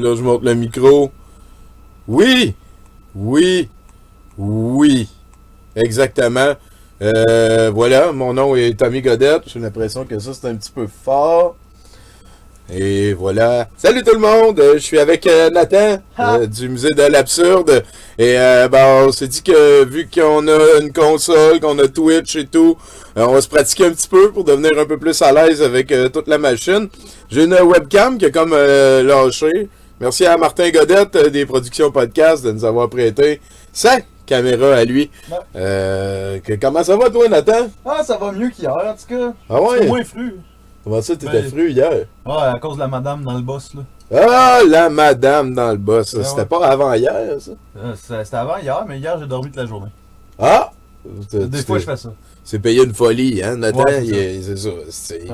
Là, je monte le micro. Oui, oui, oui. Exactement. Voilà, mon nom est Tommy Godette. J'ai l'impression que ça, c'est un petit peu fort. Et voilà. Salut tout le monde! Je suis avec Nathan du musée de l'absurde. Et on s'est dit que vu qu'on a une console, qu'on a Twitch et tout, on va se pratiquer un petit peu pour devenir un peu plus à l'aise avec toute la machine. J'ai une webcam qui a comme lâché. Merci à Martin Godette des Productions Podcast de nous avoir prêté sa caméra à lui. Comment ça va toi, Nathan? Ah, ça va mieux qu'hier en tout cas. Ah ouais? C'est moins fru. Comment ça, t'étais fru hier? Ouais, à cause de la madame dans le boss là. Ah, la madame dans le boss. Ouais, C'était ouais. pas avant hier, ça? C'était avant hier, mais hier j'ai dormi toute la journée. Ah! Des fois je fais ça. C'est payé une folie, hein, Nathan? Ouais, c'est ça.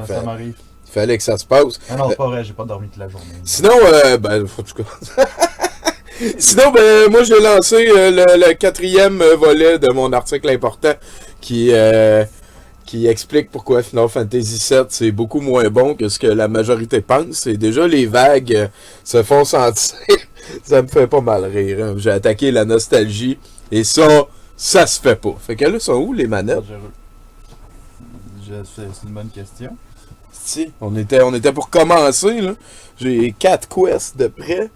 Ça m'arrive. Il fallait que ça se passe. Ah non, c'est pas vrai, j'ai pas dormi toute la journée. Sinon, faut que je commence. Sinon, moi, j'ai lancé le quatrième volet de mon article important qui explique pourquoi Final Fantasy VII c'est beaucoup moins bon que ce que la majorité pense. Et déjà, les vagues se font sentir. Ça me fait pas mal rire. Hein. J'ai attaqué la nostalgie. Et ça se fait pas. Fait que là, sont où les manettes? C'est une bonne question. Si, on était pour commencer, là. J'ai 4 quests de près.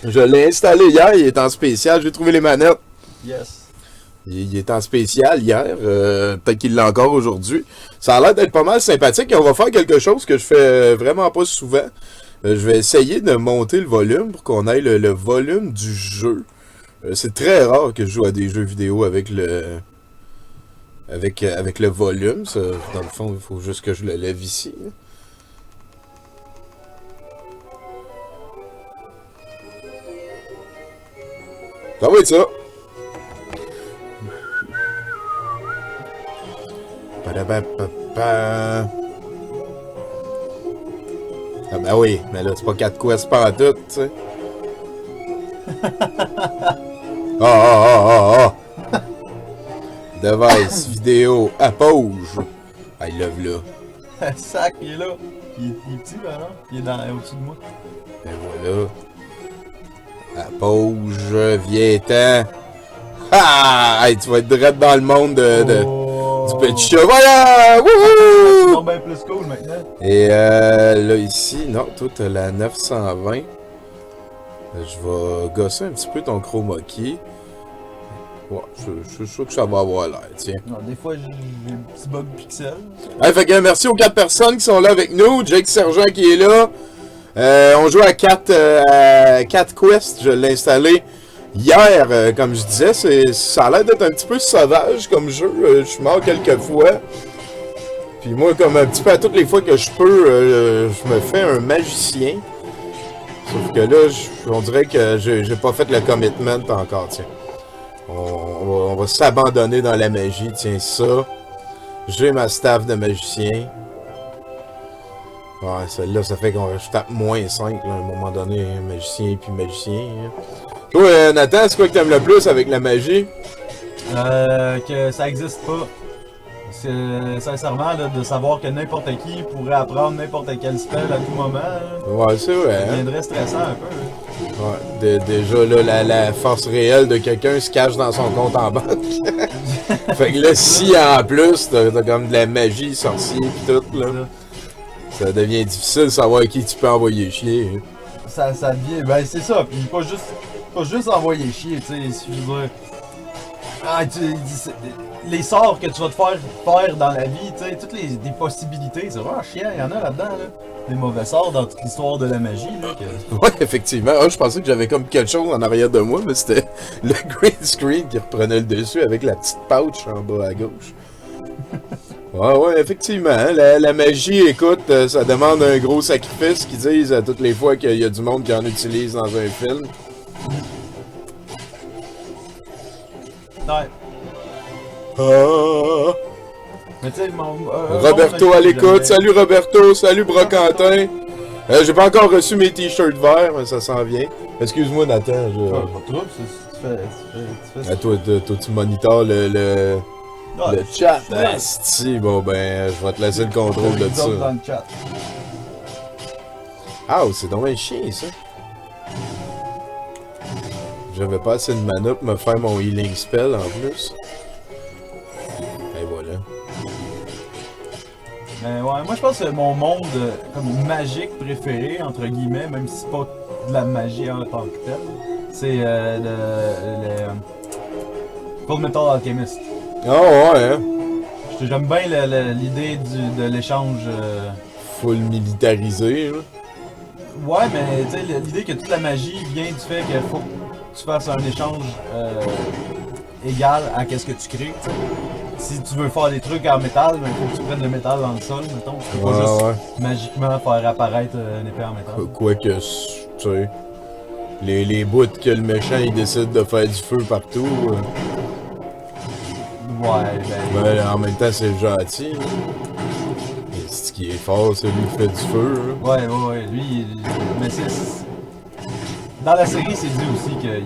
Je l'ai installé hier, il est en spécial. J'ai trouvé les manettes. Yes. Il est en spécial hier. Peut-être qu'il l'a encore aujourd'hui. Ça a l'air d'être pas mal sympathique et on va faire quelque chose que je fais vraiment pas souvent. Je vais essayer de monter le volume pour qu'on ait le volume du jeu. C'est très rare que je joue à des jeux vidéo avec le volume. Ça, dans le fond, il faut juste que je le lève ici. Là. Ça va être ça. Padabapapa. Ah ben oui, mais là, c'est pas 4 quests par tout, tu sais. Ah. Device, vidéo, appose. I love là. Sac, il est là. Il est petit, là, non? Il est au-dessus de moi. Ben voilà. Appose, viens-t'en. Ah! Hey, tu vas être direct dans le monde du petit chat. Voilà! Wouhou! C'est bien plus cool maintenant. Et là, ici, non, toi, t'as la 920. Je vais gosser un petit peu ton chroma key. Ouais, je suis sûr que ça va avoir l'air, tiens. Non, des fois, j'ai un petit bug pixel. Hey, fait que merci aux 4 personnes qui sont là avec nous. Jake Sergent qui est là. On joue à 4 quests. Je l'ai installé hier, comme je disais. Ça a l'air d'être un petit peu sauvage comme jeu. Je suis mort quelques fois. Puis moi, comme un petit peu à toutes les fois que je peux, je me fais un magicien. Sauf que là, on dirait que j'ai pas fait le commitment encore, tiens. On va s'abandonner dans la magie, tiens ça. J'ai ma staff de magicien. Ouais, celle-là, ça fait qu'on je tape moins 5, là, à un moment donné, magicien puis magicien. Hein. Toi, Nathan, c'est quoi que t'aimes le plus avec la magie? Que ça existe pas. C'est sincèrement là, de savoir que n'importe qui pourrait apprendre n'importe quel spell à tout moment. Là, Ouais, c'est vrai. ça Hein? deviendrait stressant un peu. Là. Ouais, déjà, là, la force réelle de quelqu'un se cache dans son compte en banque. Fait que là, si en plus, t'as comme de la magie, sorcier pis tout, là, ça devient difficile de savoir qui tu peux envoyer chier. Hein. Ça devient. Ben c'est ça, puis pas juste envoyer chier, tu sais. Si je veux dire. Ah, les sorts que tu vas te faire dans la vie, tu sais, toutes des possibilités, c'est vraiment chiant, il y en a là-dedans, là. Des mauvais sorts dans toute l'histoire de la magie, là. Ouais, effectivement. Ah, je pensais que j'avais comme quelque chose en arrière de moi, mais c'était le green screen qui reprenait le dessus avec la petite pouch en bas à gauche. Ouais, effectivement. Hein, la magie, écoute, ça demande un gros sacrifice qu'ils disent à toutes les fois qu'il y a du monde qui en utilise dans un film. Ouais. Ah. Mais tu sais, Roberto à l'écoute. Salut Roberto, salut Brocantin. J'ai pas encore reçu mes t-shirts verts, mais ça s'en vient. Excuse-moi Nathan. Pas trop, tu fais Ah, toi, tu monitores le chat. Asti, bon ben, je vais te laisser le contrôle de ça. dans le chat. Ah, c'est donc un chien ça. J'avais pas assez de mana pour me faire mon healing spell en plus. Et voilà. Mais ouais, moi je pense que mon monde comme magique préféré, entre guillemets, même si c'est pas de la magie en tant que telle, c'est le Full Metal Alchemist. Ah ouais, hein? J'aime bien l'idée de l'échange. Full militarisé, là. Ouais, mais tu sais, l'idée que toute la magie vient du fait qu'il faut que tu fasses un échange égal à qu'est-ce que tu crées. T'sais. Si tu veux faire des trucs en métal, il faut que tu prennes le métal dans le sol, mettons. Tu peux pas juste magiquement faire apparaître une épée en métal. Quoique, tu sais, les bouts que le méchant il décide de faire du feu partout. Ouais, ben en même temps, c'est le gentil. Et ce qui est fort, c'est lui qui fait du feu. Là. Ouais, lui, mais c'est. Dans la série, c'est dit aussi qu'il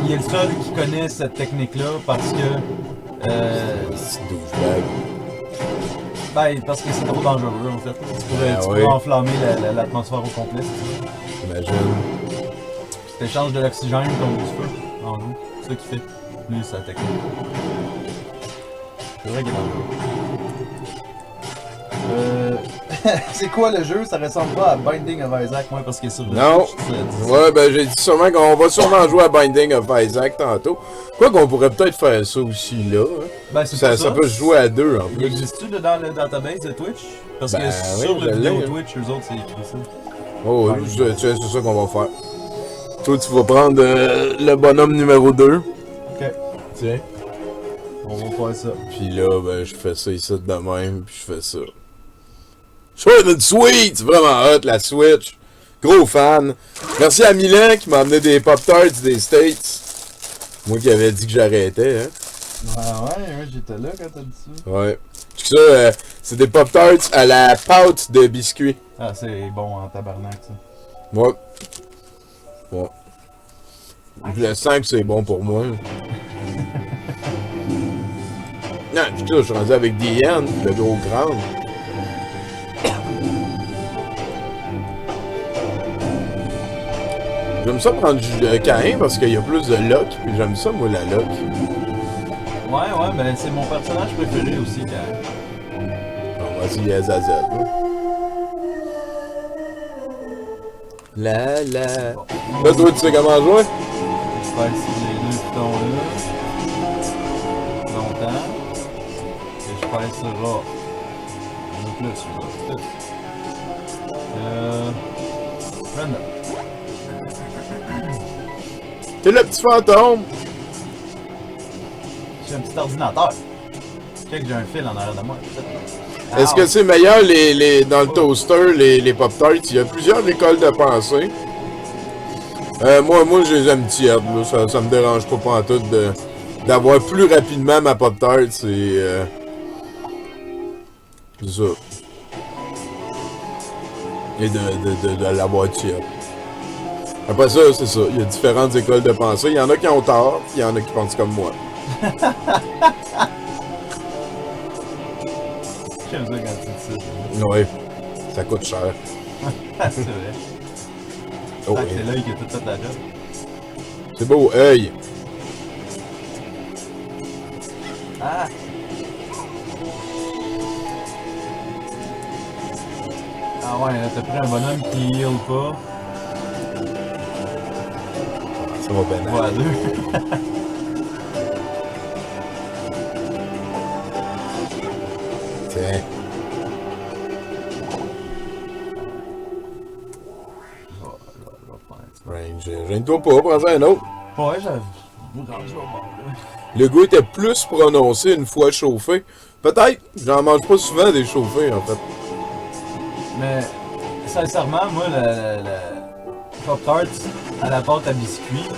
il est le seul qui connaît cette technique-là parce que. C'est douchebag. Ben, parce que c'est trop dangereux en fait. Tu pourrais enflammer l'atmosphère au complet, c'est ça. J'imagine. Tu échanges de l'oxygène contre du feu, en gros. C'est ça qu'il fait. Lui, c'est la technique. C'est vrai qu'il est dangereux. C'est quoi le jeu? Ça ressemble pas à Binding of Isaac, moi, parce que sur le non. Switch, ouais, ben j'ai dit sûrement qu'on va sûrement jouer à Binding of Isaac tantôt. Quoi qu'on pourrait peut-être faire ça aussi là. Hein. Ben, ça peut se jouer à deux en plus. Il existe-tu dans le database de Twitch? Parce que oui, sur le vidéo hein. Twitch, eux autres, c'est écrit ça. Oh, oui, c'est ça qu'on va faire. Toi, tu vas prendre le bonhomme numéro 2. Ok. Tiens. On va faire ça. Puis là, ben, je fais ça ici de même, puis je fais ça. Short and sweet! C'est vraiment hot, la Switch. Gros fan. Merci à Milan qui m'a amené des Pop-Tarts des States. Moi qui avais dit que j'arrêtais, hein. Ouais, j'étais là quand t'as dit ça. Ouais. Ça, c'est des Pop-Tarts à la pâte de biscuits. Ah, c'est bon en tabarnak, ça. Ouais. Ouais. Je sens que c'est bon pour moi. Non, puis là, je suis rendu avec Diane, le gros crâne. J'aime ça prendre du Caïn parce qu'il y a plus de lock, puis j'aime ça, moi, la lock. Ouais, ben c'est mon personnage préféré aussi, Caïn. On va essayer Azazel. La. Là, toi, tu sais comment jouer? Je fais ici les deux pitons-là. Longtemps. Et je passera. Un peu plus, Random. T'es le petit fantôme! J'ai un petit ordinateur. Je sais que j'ai un fil en arrière de moi. Est-ce que c'est meilleur dans le toaster, les Pop-Tarts? Il y a plusieurs écoles de pensée. Moi, je les aime tièdes. Ça me dérange pas pantoute d'avoir plus rapidement ma Pop-Tart. C'est ça. Et de l'avoir tiède. Après ça, c'est ça. Il y a différentes écoles de pensée. Il y en a qui ont tort, puis il y en a qui pensent comme moi. J'aime ça quand tu dis ça. Oui, ça coûte cher. C'est vrai. Oh, C'est l'œil qui a tout fait la job. c'est beau, œil. Ah! Ah ouais, là t'as pris un bonhomme qui heal pas. Ça va bien. Ouais, deux. Tiens. Range, gêne-toi pas, prends-en un autre. Ouais, j'avais rendu au bord, là. Le goût était plus prononcé une fois chauffé. Peut-être, j'en mange pas souvent des chauffés en fait. Mais, sincèrement, moi, le Pop-Tart à la pâte à biscuits,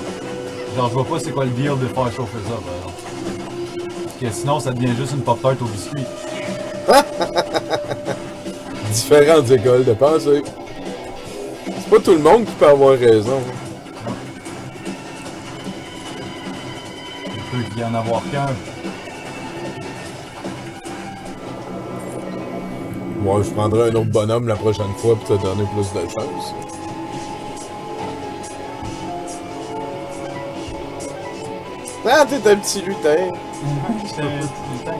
genre, je vois pas c'est quoi le deal de faire chauffer ça, par exemple. Parce que sinon, ça devient juste une Pop-Tart au biscuit. Différentes écoles de pensée. C'est pas tout le monde qui peut avoir raison. Il peut y en avoir qu'un. Moi, je prendrai un autre bonhomme la prochaine fois pour te donner plus de chance. Ah, t'es un petit lutin. J'étais un petit lutin.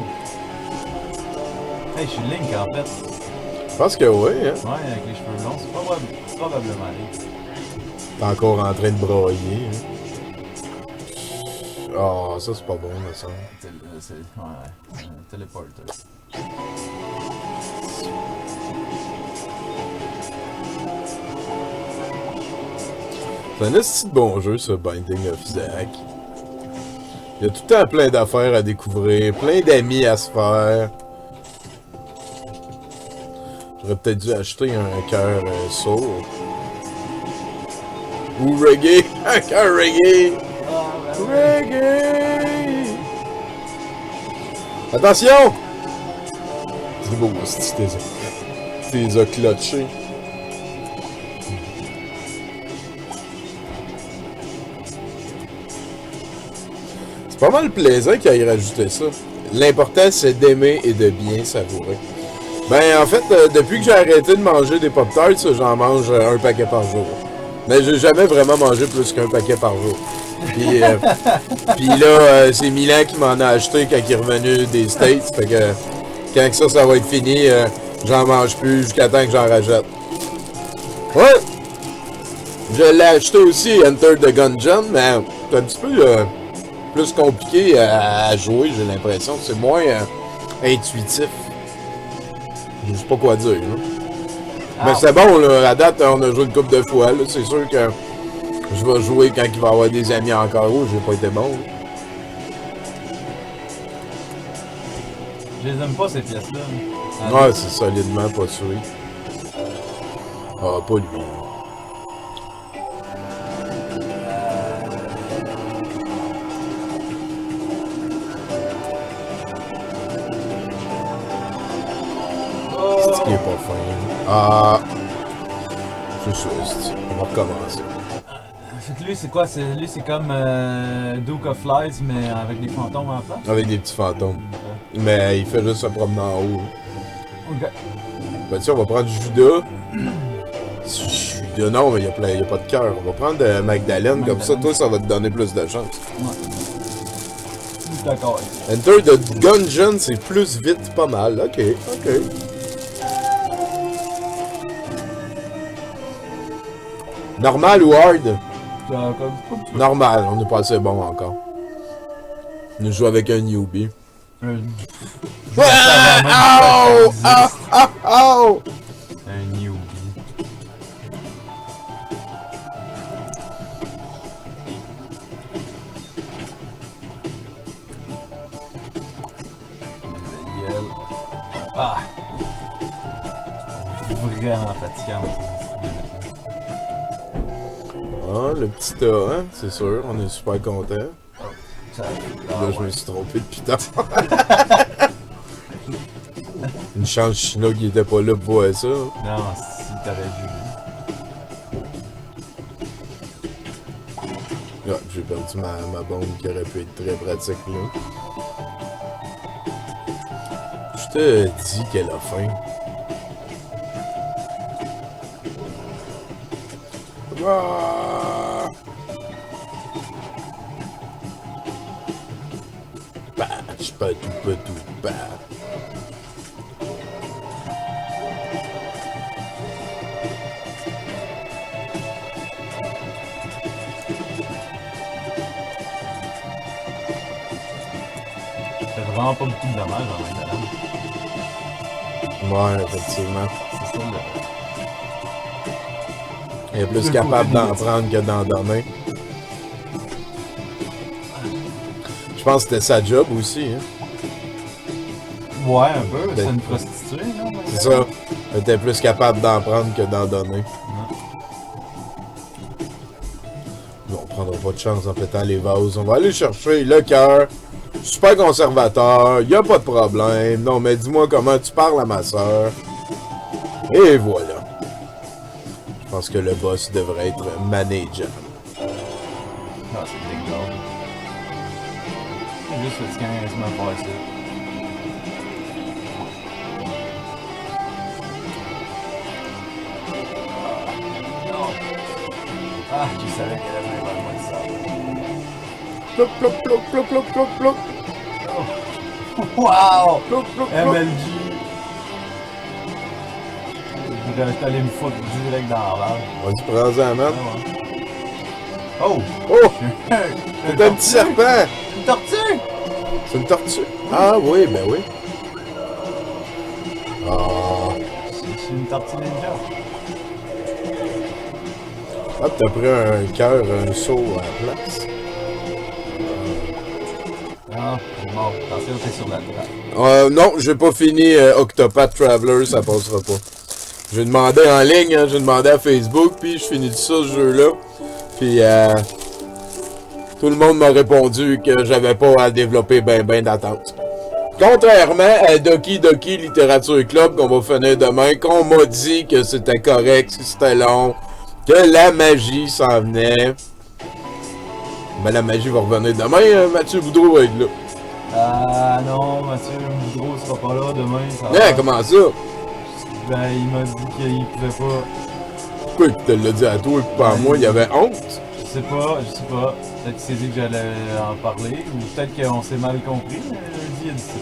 Hey, je suis Link en fait. Je pense que oui, hein. Ouais, avec les cheveux blonds, c'est probablement Link. T'es encore en train de broyer, hein. Ah, ça c'est pas bon, là, ça. Ouais, téléporter. C'est un esti de bon jeu, ça, Binding of Isaac. Il y a tout le temps plein d'affaires à découvrir, plein d'amis à se faire. J'aurais peut-être dû acheter un cœur sourd. Ou reggae, un cœur reggae. Reggae. Attention! C'est beau, si tu les as clutchés. C'est pas mal plaisant qu'il ait rajouté ça. L'important, c'est d'aimer et de bien savourer. Ben, en fait, depuis que j'ai arrêté de manger des Pop-Tarts, j'en mange un paquet par jour. Mais j'ai jamais vraiment mangé plus qu'un paquet par jour. Puis là, c'est Milan qui m'en a acheté quand il est revenu des States. Fait que quand ça va être fini, j'en mange plus jusqu'à temps que j'en rajoute. Ouais! Je l'ai acheté aussi, Enter the Gungeon, mais c'est un petit peu plus compliqué à jouer, j'ai l'impression. C'est moins intuitif. Je sais pas quoi dire, là. Mais c'est bon, là. À date, on a joué une couple de fois, là. C'est sûr que je vais jouer quand il va y avoir des amis encore. Oh, j'ai pas été bon, là. Je les aime pas, ces pièces-là. Ouais, c'est solidement pas sûr. Ah, pas lui. C'est qui est pas fin. Ah. C'est ça, on va recommencer. Fait que lui, c'est quoi? Lui, c'est comme Duke of Flies, mais avec des fantômes en place? Avec des petits fantômes. Mais il fait juste se promener en haut. Ok. Ben tiens, on va prendre Judas. Judas, non, mais il y a pas de cœur. On va prendre Magdalene, comme ça, toi, ça va te donner plus de chance. Ouais. D'accord. Enter the Gungeon, c'est plus vite, pas mal. Ok. Normal ou hard? Normal, on n'est pas assez bon encore. On joue avec un newbie. Oh! Un newbie. Ah! Vraiment fatigant. Ah, le petit A, hein? C'est sûr, on est super content. Là, je me suis trompé depuis tard. Une chance Chino qui était pas là pour voir ça. Non, si t'avais vu. Ah, j'ai perdu ma bombe qui aurait pu être très pratique là. Je te dis qu'elle a faim. Ah! Patch, pas tout, bah. Ça fait vraiment pas beaucoup de dommages en même temps. Ouais, effectivement. C'est ça le... Il est plus capable d'en prendre que d'en donner. Je pense que c'était sa job aussi, hein. Ouais, un peu. C'est une prostituée, non? C'est ça. Elle était plus capable d'en prendre que d'en donner. Bon, on prendra pas de chance en pétant les vases. On va aller chercher le cœur. Super conservateur. Y a pas de problème. Non, mais dis-moi comment tu parles à ma soeur. Et voilà. Je pense que le boss devrait être manager. Ah, c'est Big Dog. C'est juste fatigant quasiment à faire ça. Ah, je savais qu'elle avait vraiment de ça. Plop, plop, plop, plop, plop, plop, plop. Wow! Plop, plop, plop. MLG. Je vais aller me foutre direct dans la barre. Vas-y, prends-en à mettre. Oh! Oh! C'est un petit serpent! Une tortue! C'est une tortue? Ah oui, ben oui. Ah. C'est une tortue ninja. Ah, t'as pris un cœur, un seau à la place. Ah, c'est mort. Attention, t'es sur la trappe. Non, j'ai pas fini Octopath Traveler, ça passera pas. J'ai demandé en ligne, hein, j'ai demandé à Facebook, puis je finis ça, ce jeu-là. Puis tout le monde m'a répondu que j'avais pas à développer ben d'attente. Contrairement à Doki Doki Littérature Club qu'on va finir demain, qu'on m'a dit que c'était correct, que c'était long, que la magie s'en venait. Ben la magie va revenir demain, Mathieu Boudreau va être là. Ah non, Mathieu Boudreau sera pas là demain. Ça va. Yeah, comment ça? Ben, il m'a dit qu'il pouvait pas. Pourquoi il te l'a dit à toi et pas à moi? Il y avait honte? Je sais pas. Peut-être qu'il s'est dit que j'allais en parler, ou peut-être qu'on s'est mal compris, mais lundi, il a dit ça.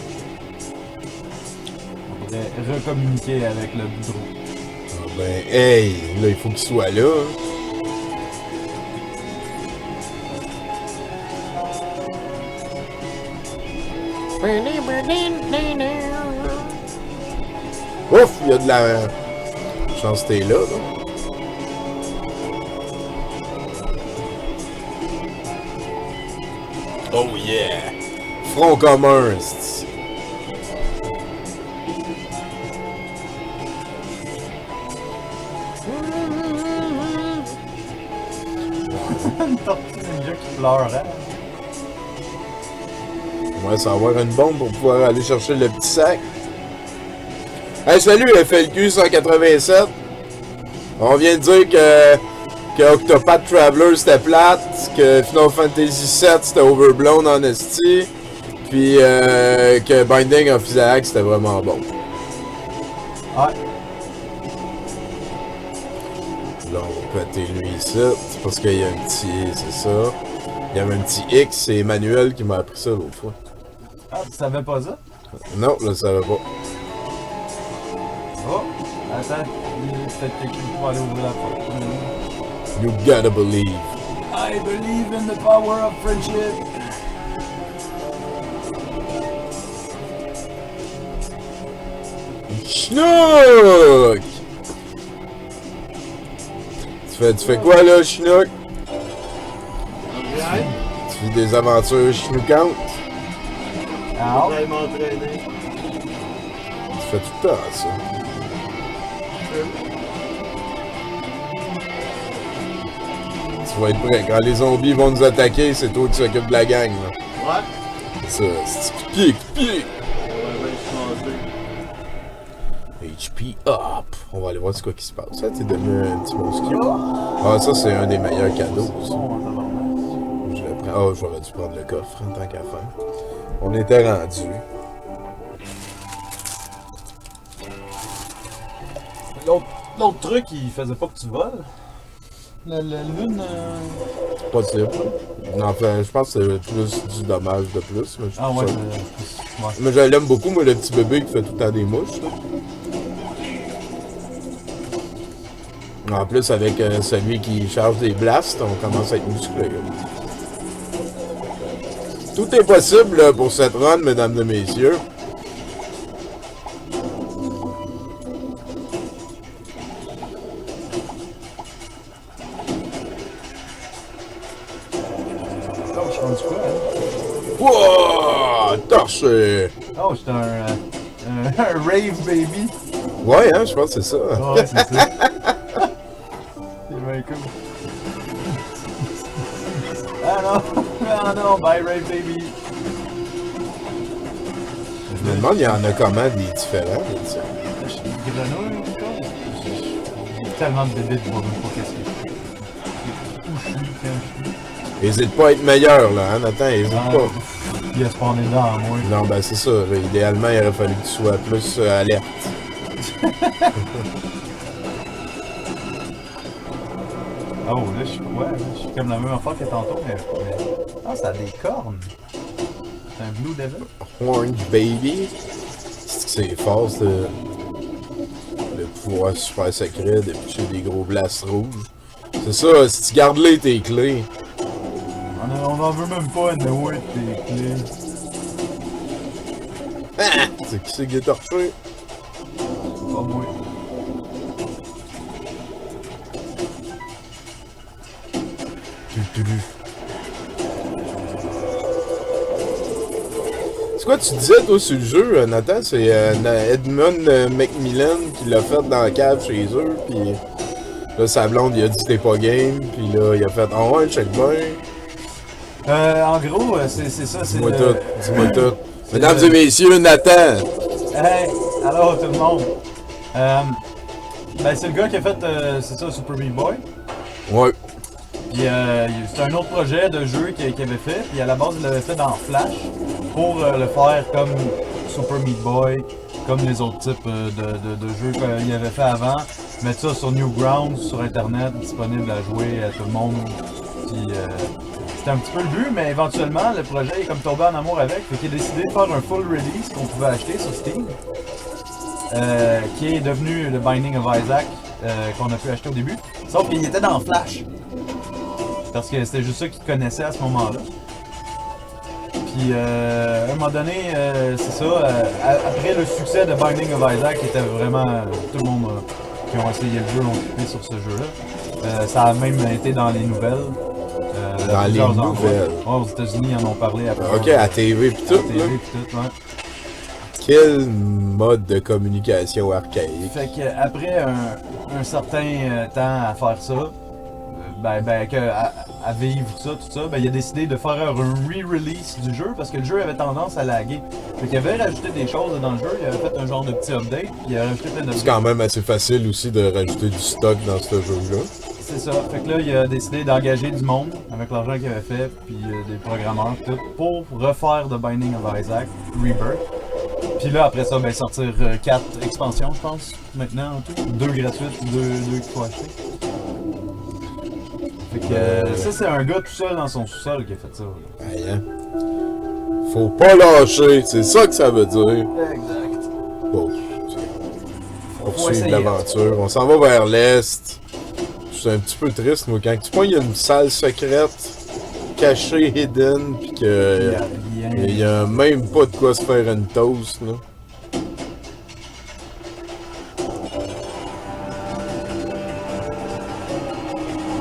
On pourrait recommuniquer avec le Boudreau. Ah ben, hey, là, il faut qu'il soit là. Ouf, il y a de la chance que t'es là. Oh yeah! Front commun, c'est... Une tortue ninja qui pleure, hein? On va savoir une bombe pour pouvoir aller chercher le petit sac. Hey, salut FLQ 187. On vient de dire que Octopath Traveler c'était plate, que Final Fantasy VII c'était overblown en esti, puis que Binding of Isaac c'était vraiment bon. Ouais. Là, on va péter lui ici. C'est parce qu'il y a un petit... C'est ça. Il y avait un petit X, c'est Emmanuel qui m'a appris ça l'autre fois. Ah, tu savais pas ça? Non, je le savais pas. Oh! Attends, il y a peut-être quelqu'un qui va aller ouvrir la porte. You gotta believe. I believe in the power of friendship! Chinook! Tu fais quoi là, Chinook? Tu vis des aventures chinookantes? Ah, Je vais m'entraîner. Tu fais tout le temps ça. Tu vas être prêt. Quand les zombies vont nous attaquer, c'est toi qui s'occupe de la gang. Là. Ouais. C'est ça. C'est pied. Ouais, ben, je suis HP up. On va aller voir ce quoi qui se passe. Ça, t'es devenu un petit monstre. Ah, ça, c'est un des meilleurs cadeaux. Ça. Je le prends. Oh, j'aurais dû prendre le coffre en tant qu'à faire. On était rendu. L'autre truc, il faisait pas que tu voles. La lune. Possible. En fait, je pense que c'est plus du dommage de plus. Mais je Ah trouve ouais, ça- ouais. Mais je l'aime beaucoup, moi, le petit bébé qui fait tout le temps des mouches. Là. En plus, avec celui qui charge des blasts, on commence à être musclé. Tout est possible là, pour cette run, mesdames et messieurs. Oh, je suis rendu quoi, hein? Wouah! Torché! Oh, j'étais un rave baby. Ouais, hein, je pense que c'est ça. Ouais, c'est ça. C'est bien cool. Ah non, bye rave baby. Je me demande, il y en a comment des différents, là, ça. Je suis une grenouille encore. J'ai tellement de bébés pour même pas qu'est-ce que où je suis, quand je suis. Hésite pas à être meilleur, là, hein, Nathan, hésite Ah, pas. il a spawné dedans en moi. Non, ben c'est ça. Là. Idéalement, il aurait fallu que tu sois plus alerte. Oh, là, je suis comme la même affaire que tantôt, mais... Ah, ça a des cornes. C'est un Blue Devil. Orange Baby. C'est fort, le pouvoir super secret de picher des gros blasts rouges. C'est ça, si tu gardes les tes clés. On en veut même pas, anyway, tes clés. Ah! C'est qui c'est qui est torché? Pas moi. C'est quoi tu disais toi sur le jeu, Nathan? C'est Edmund Macmillan qui l'a fait dans la cave chez eux, pis là sa blonde il a dit t'es pas game, pis là il a fait ah ouais, check bien. En gros, c'est ça, c'est Dis-moi le... tout, dis-moi tout. c'est Mesdames le- et messieurs, Nathan! Hey, alors tout le monde. Ben c'est le gars qui a fait, c'est ça, Super Meat Boy. Ouais. Puis c'est un autre projet de jeu qu'il avait fait. Puis à la base, il l'avait fait dans Flash pour le faire comme Super Meat Boy, comme les autres types de jeux qu'il avait fait avant. Mettre ça sur Newgrounds, sur Internet, disponible à jouer à tout le monde. Puis c'était un petit peu le but, mais éventuellement, le projet est comme tombé en amour avec. Fait qu'il a décidé de faire un full release qu'on pouvait acheter sur Steam. Qui est devenu le Binding of Isaac qu'on a pu acheter au début. Sauf qu'il était dans Flash. Parce que c'était juste ça qu'il connaissait à ce moment-là. Puis à un moment donné, c'est ça, après le succès de Binding of Isaac, qui était vraiment tout le monde qui ont essayé le jeu ont trippé sur ce jeu-là. Ça a même été dans les nouvelles. Dans les plusieurs endroits. nouvelles. Ouais, aux États-Unis, ils en ont parlé après. Ok, à TV pis tout, À TV là. pis tout, ouais. Quel mode de communication archaïque. Fait qu'après un certain temps à faire ça, à vivre ça, tout ça, ben il a décidé de faire un re-release du jeu parce que le jeu avait tendance à laguer. Fait qu'il avait rajouté des choses dans le jeu, il avait fait un genre de petit update, puis il a rajouté plein de C'est quand même assez facile aussi de rajouter du stock dans ce jeu-là. C'est ça. Fait que là, il a décidé d'engager du monde avec l'argent qu'il avait fait, puis des programmeurs, tout, pour refaire The Binding of Isaac Rebirth. Puis là, après ça, ben sortir 4 expansions, je pense, maintenant en tout. 2 gratuites, 2 qu'il faut acheter. Fait que ça, c'est un gars tout seul dans son sous-sol qui a fait ça. Là. Aïe, hein. Faut pas lâcher, c'est ça que ça veut dire. Exact. Bon, Faut poursuivre essayer. l'aventure. On s'en va vers l'est. Je suis un petit peu triste, moi, quand tu vois, il y a une salle secrète, cachée, hidden, pis que il y a même pas de quoi se faire une toast, là.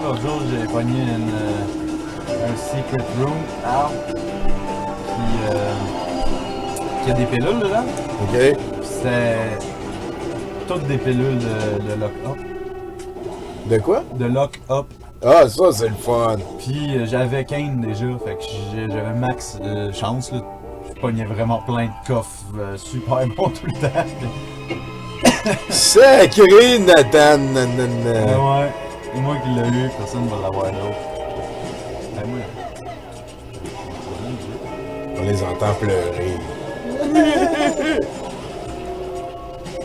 L'autre jour, j'ai pogné un secret room qui a des pilules dedans. Ok? Puis c'est toutes des pilules de lock-up. De quoi? De lock-up. Ah, ça, c'est le fun. Puis j'avais Kane déjà, fait que j'avais max chance, là. Je pognais vraiment plein de coffres super bons tout le temps. Sacré Nathan! Nanana. Ouais. C'est moi qui l'ai eu, personne ne va l'avoir d'autre. Ben, moi. On les entend pleurer.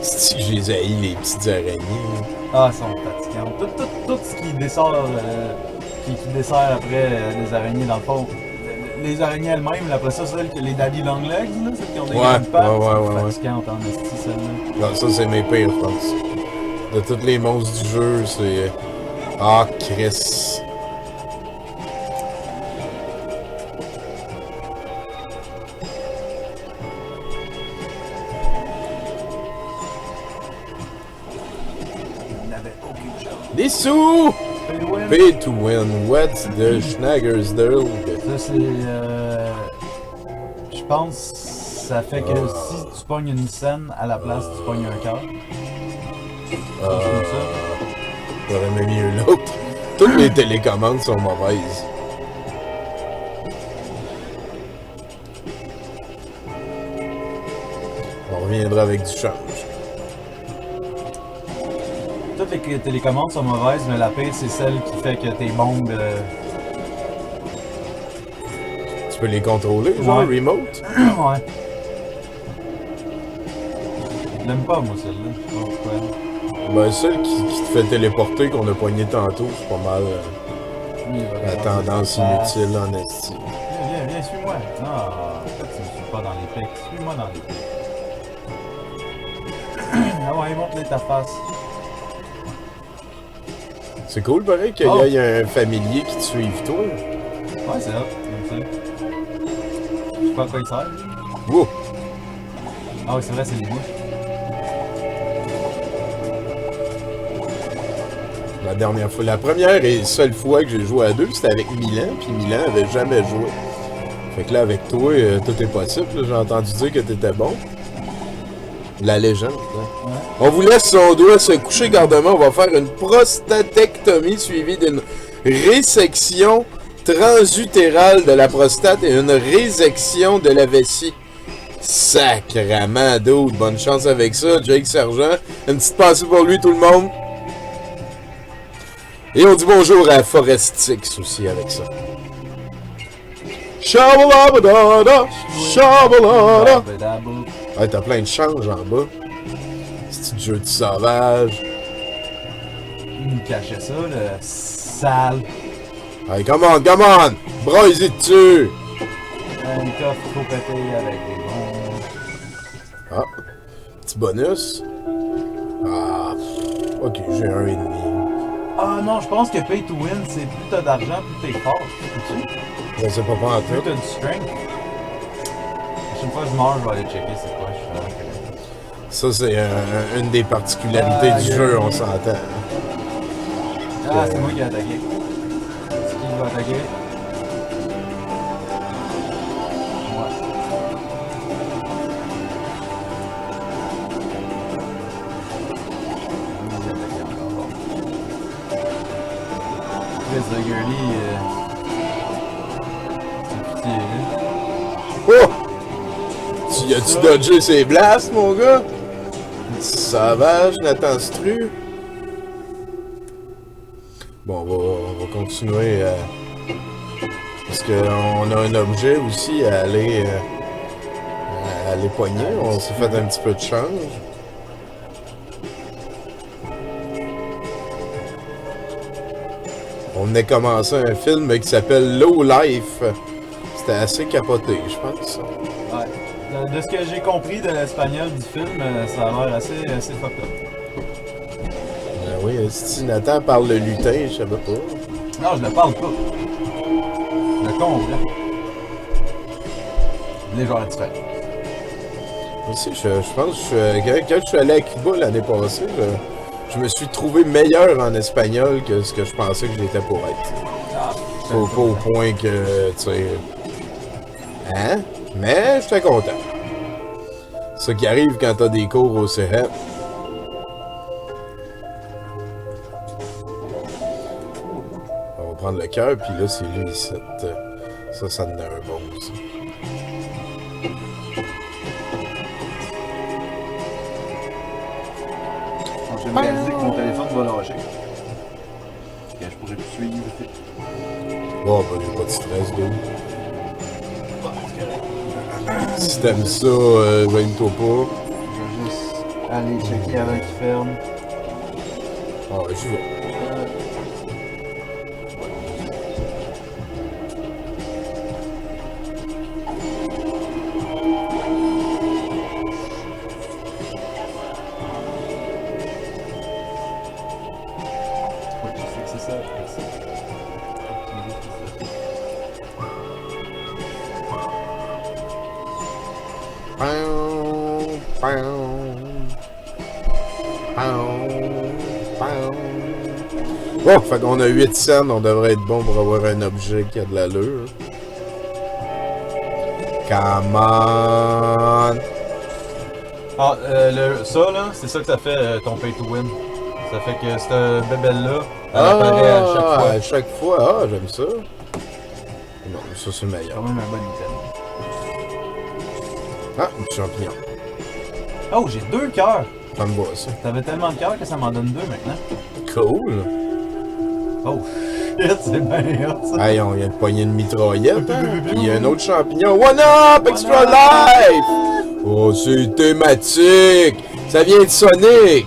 Si j'ai haï les petites araignées. Ah, ils sont fatigants. Tout ce qui dessert, qui dessert après les araignées dans le fond. Les araignées elles-mêmes, après ça, celles que les Daddy Long Legs, là, celles qui ont des grandes pattes, sont fatigantes en esti, celles-là. Non, ça, c'est mes pires, je pense. De tous les monstres du jeu, c'est... Ah, Chris. On n'avait aucune chance. Des sous! Pay to win. Pay to win. What's the Schnaggersdale? Ça, c'est. Je pense ça fait que si tu pognes une scène à la place, tu pognes un cœur. Comme ça. J'aurais même mieux l'autre. Toutes les télécommandes sont mauvaises. On reviendra avec du change. Toutes les télécommandes sont mauvaises, mais la pire, c'est celle qui fait que tes bombes. Tu peux les contrôler, genre Ouais. remote? Ouais. Je l'aime pas, moi, celle-là. Je sais pas pourquoi. Ben, celle qui te fait téléporter qu'on a poigné tantôt, c'est pas mal la tendance inutile en esti. Viens, suis-moi. Non, en fait, tu me suis pas dans les pics. Suis-moi dans les pics. Ah ouais, montre-les ta face. C'est cool, pareil, qu'il y ait un familier qui te suive, toi. Ouais, c'est là. Comme ça. Je sais pas à quoi il sert. Wow! Ah oui, c'est vrai, c'est les mouches. La dernière fois, la première et seule fois que j'ai joué à deux, c'était avec Milan, puis Milan avait jamais joué. Fait que là, avec toi, tout est possible. J'ai entendu dire que t'étais bon. La légende. Hein. Ouais. On vous laisse son doigt se coucher gardement. On va faire une prostatectomie suivie d'une résection transutérale de la prostate et une résection de la vessie. Sacrement d'autres. Bonne chance avec ça, Jake Sergent. Une petite pensée pour lui, tout le monde. Et on dit bonjour à Forestix aussi avec ça. Shabalabadada, shabalada. Ouais, t'as plein de changes en bas. C'est un jeu de sauvage. Il nous cachait ça, le sale. Hey, come on! Broyez-y dessus! Un coffre trop pété avec des bons. Ah, petit bonus. Ah, ok, j'ai un et demi. Ah non, je pense que pay to win, c'est plus t'as d'argent, plus t'es fort. Sais-tu? Je sais pas en Plus tout. t'as du strength. La prochaine fois que je meurs, je vais aller checker c'est quoi. Ça, c'est une des particularités du jeu, on s'entend. Ah, c'est moi qui ai attaqué. C'est qui va attaquer? Moi. J'ai attaqué encore. Chris de Gurley, c'est pitié, hein? Oh! Tu as-tu dodgé ses blasts, mon gars? Sauvage, Nathan Stru. Bon, on va continuer. Parce qu'on a un objet aussi à aller pogner. On s'est fait un petit peu de change. On venait commencer un film qui s'appelle Low Life. C'était assez capoté, je pense. Ouais. De ce que j'ai compris de l'espagnol du film, ça a l'air assez fucked up. Ben oui, si Nathan parle le lutin, je savais pas. Non, je le parle pas. Je le comprends. Légèrement différent. Aussi, je pense que quand je suis allé à Cuba l'année passée, je me suis trouvé meilleur en espagnol que ce que je pensais que j'étais pour être. Ah, Pas au point que, tu sais... Hein? Mais j'étais content. C'est ça qui arrive quand t'as des cours au cégep. On va prendre le cœur, puis là, c'est lui ici. Ça en a un bon aussi. J'ai réalisé que mon téléphone va lâcher. Je pourrais plus suivre. Bon, ben, j'ai pas de stress, d'où. Si t'aimes ça, gêne-toi pas. Je vais juste aller checker avant qu'il ferme. Ah, ouais, j'y vais. Ouais, je sais que c'est ça. Bon, fait qu'on a 8 scènes, on devrait être bon pour avoir un objet qui a de l'allure. Come on! Ah, ça là, c'est ça que ça fait ton pay to win. Ça fait que cette bébelle-là, elle apparaît à chaque fois. À chaque fois, ah, j'aime ça. Non, ça c'est C'est meilleur. quand même un bon item. Ah, un champignon. Oh, j'ai 2 cœurs! Ça me va, ça. T'avais tellement de cœurs que ça m'en donne 2 maintenant. Cool! Oh shit, c'est bien hot ça! Hey, on vient de pogner une mitraillette, hein? Puis il y a un autre champignon. One up! Extra life! Oh, c'est thématique! Ça vient de Sonic!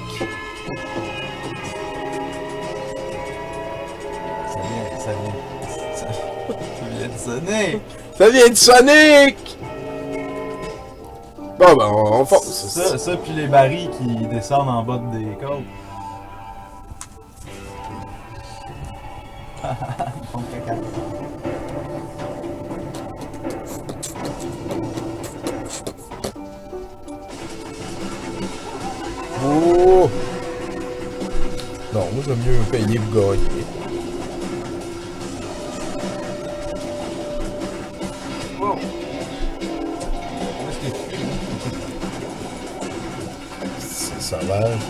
Sonic. Ça vient de Sonic. Ça vient de Sonic! Bon, ben, on fonce. Ça, puis les barils qui descendent en bas des côtes. Ils font caca. Oh! Non, moi j'aime mieux me payer pour gagner. Wow! Qu'est-ce que tu fais? C'est sauvage.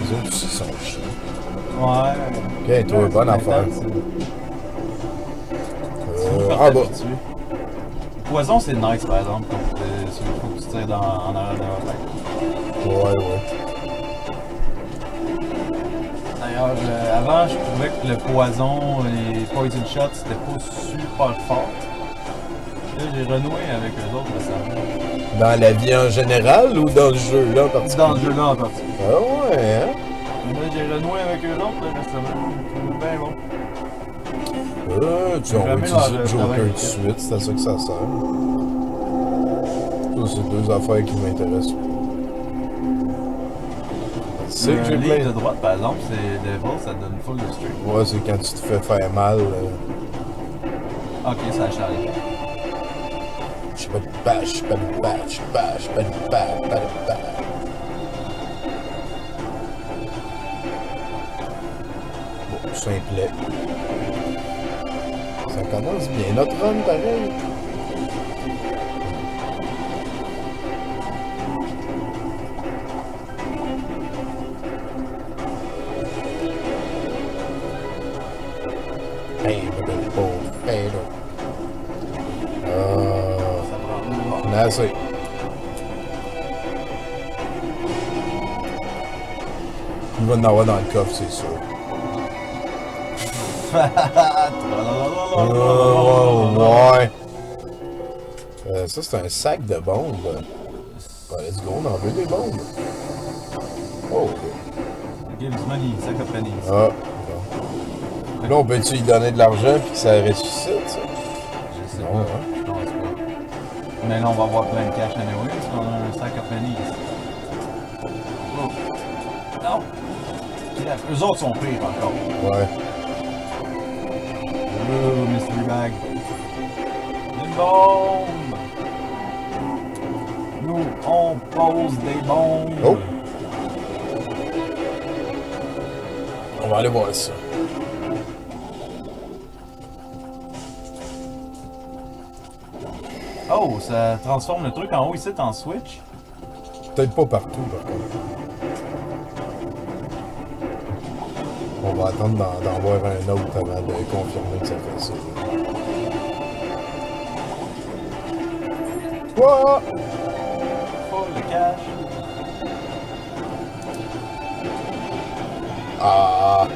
Les autres aussi sont chiants. Ouais. Ok, toi, bonne affaire. Ah bah. Le poison, c'est nice par exemple. Il faut que tu tires en arrière de la tête. Ouais. D'ailleurs, avant, je trouvais que le poison, les poison shots, c'était pas super fort. Là, j'ai renoué avec eux autres récemment. Dans la vie en général ou dans le jeu là en particulier? Dans le jeu-là en particulier. Ah ouais, hein? Là, j'ai renoué avec eux autres là, récemment. C'est bien bon. Tu on va Jamais utiliser leur le Joker travail. tout de suite, c'est à ça que ça sert. Ça, c'est deux affaires qui m'intéressent. C'est que j'ai Le livre plein de droite, par exemple, c'est Devil, ça te donne full de streak. Ouais, c'est quand tu te fais faire mal. Ok, ça change. Je sais pas de bâche, pas de bâche, bâche, pas de bâche, pas de bâche. Bon, simplet. Ça commence bien notre run, pareil. Hey, le pauvre, hey, là. Ça prend On a assez. Il va en avoir dans le coffre, c'est sûr. Ouais. Ça, c'est un sac de bombes. Bah, let's go, on en veut des bombes. Oh. Gives money, sac of pennies. Ah. Bon. Là, on peut-tu lui donner de l'argent puis que ça ressuscite, ça? Je sais Non, pas, hein? je pense pas. Mais là, on va avoir plein de cash anyway, parce qu'on a un sac of pennies. Oh. Non! Eux autres sont pires encore. Ouais. Oh, mystery bag. Une bombe! Nous, on pose des bombes! Oh! On va aller voir ça. Oh, ça transforme le truc en haut ici en switch. Peut-être pas partout, par contre. On va attendre d'en voir un autre avant de confirmer que ça fait ça. Quoi? Oh, le cash. Ah!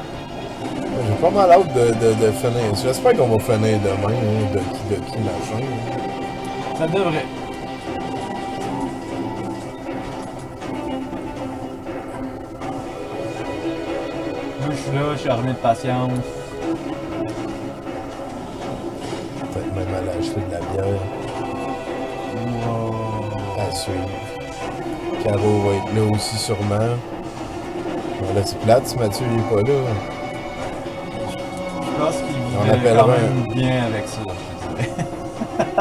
J'ai pas mal hâte de finir. J'espère qu'on va finir demain, hein, de qui machin. Ça devrait. Moi, je suis là, je suis armé de patience. Peut-être même aller acheter de la bière Wow. à suivre. Caro va être là aussi sûrement. Bon, là, c'est plate, si Mathieu il est pas là. Je pense qu'il On vit appellera quand même bien avec ça. Je dirais.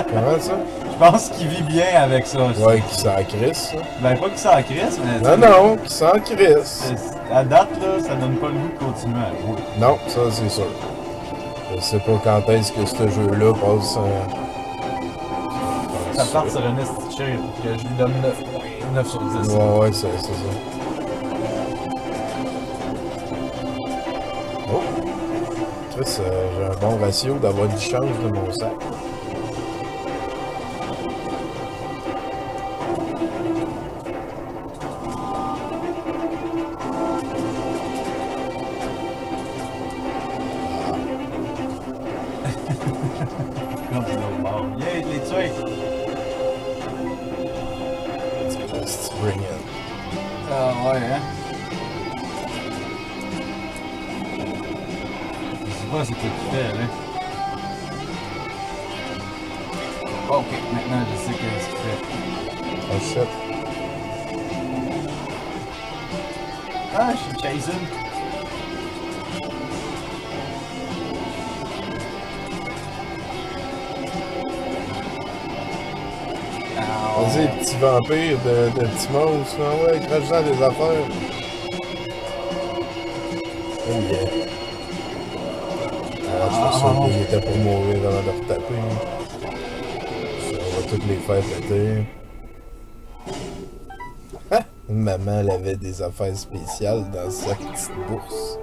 Comment ça? Je pense qu'il vit bien avec ça. je Ouais, dirais. qui s'en crisse, ça. Ben, pas qu'il s'en crisse, mais. Non, non, qui s'en crisse. À date, là, ça donne pas le goût de continuer à jouer. Non, ça c'est sûr. Je sais pas quand est-ce que ce jeu-là passe. Ça part sur un esticheur que je lui donne 9 sur 10. Ouais, c'est ça. Oh! Chris, j'ai un bon ratio d'avoir du change de mon sac. Comme c'est l'autre bord. Yeah, je l'ai tué! Let's bring it. Ah ouais, hein? Je sais pas c'est quoi tu fais, là. Ok, maintenant je sais qu'est-ce qu'il fait. Oh shit. Ah, je suis Jason. Vas-y, petit vampire de petit monstre, là, ouais, crache dans des affaires. Oh yeah. Ah, je suis sûr qu'il était pour mourir avant de retaper. On va toutes les faire péter. Ah! Maman, elle avait des affaires spéciales dans sa petite bourse.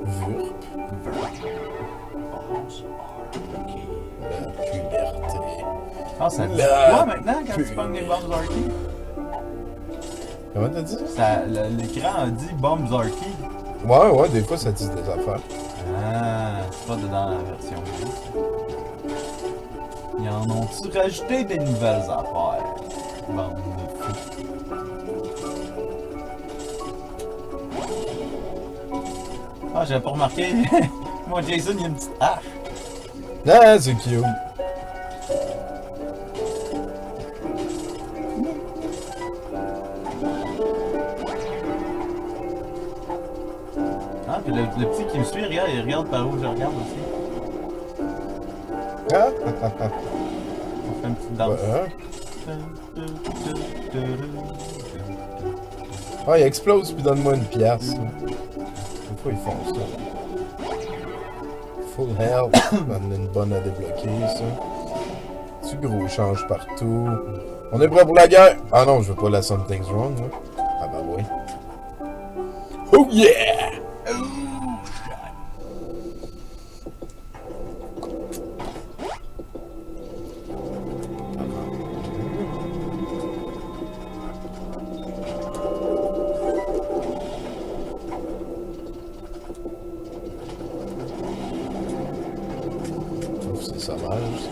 Vurp. La puberté. Ah, ça dit La quoi maintenant quand tu pognes des bombes Zarky? Comment t'as dit? L'écran a dit bombes Zarky. Ouais, des fois ça dit des affaires. Ah, c'est pas dedans la version. Ils en ont-tu rajouté des nouvelles affaires? Bande de fous. Ah, j'avais pas remarqué. Moi, Jason, il y a une petite hache. Ah, c'est cute. Ah, puis le petit qui me suit, regarde, il regarde par où je regarde aussi. Ah, On fait une petite danse. ouais, ah, il explose puis donne-moi une pièce. Des fois ils font ça. Full health, on a une bonne à débloquer ça. Tu gros change partout. On est prêt pour la guerre! Ah non, je veux pas la Something's Wrong, là. Ah bah oui. Oh yeah! Ouf, c'est sauvage.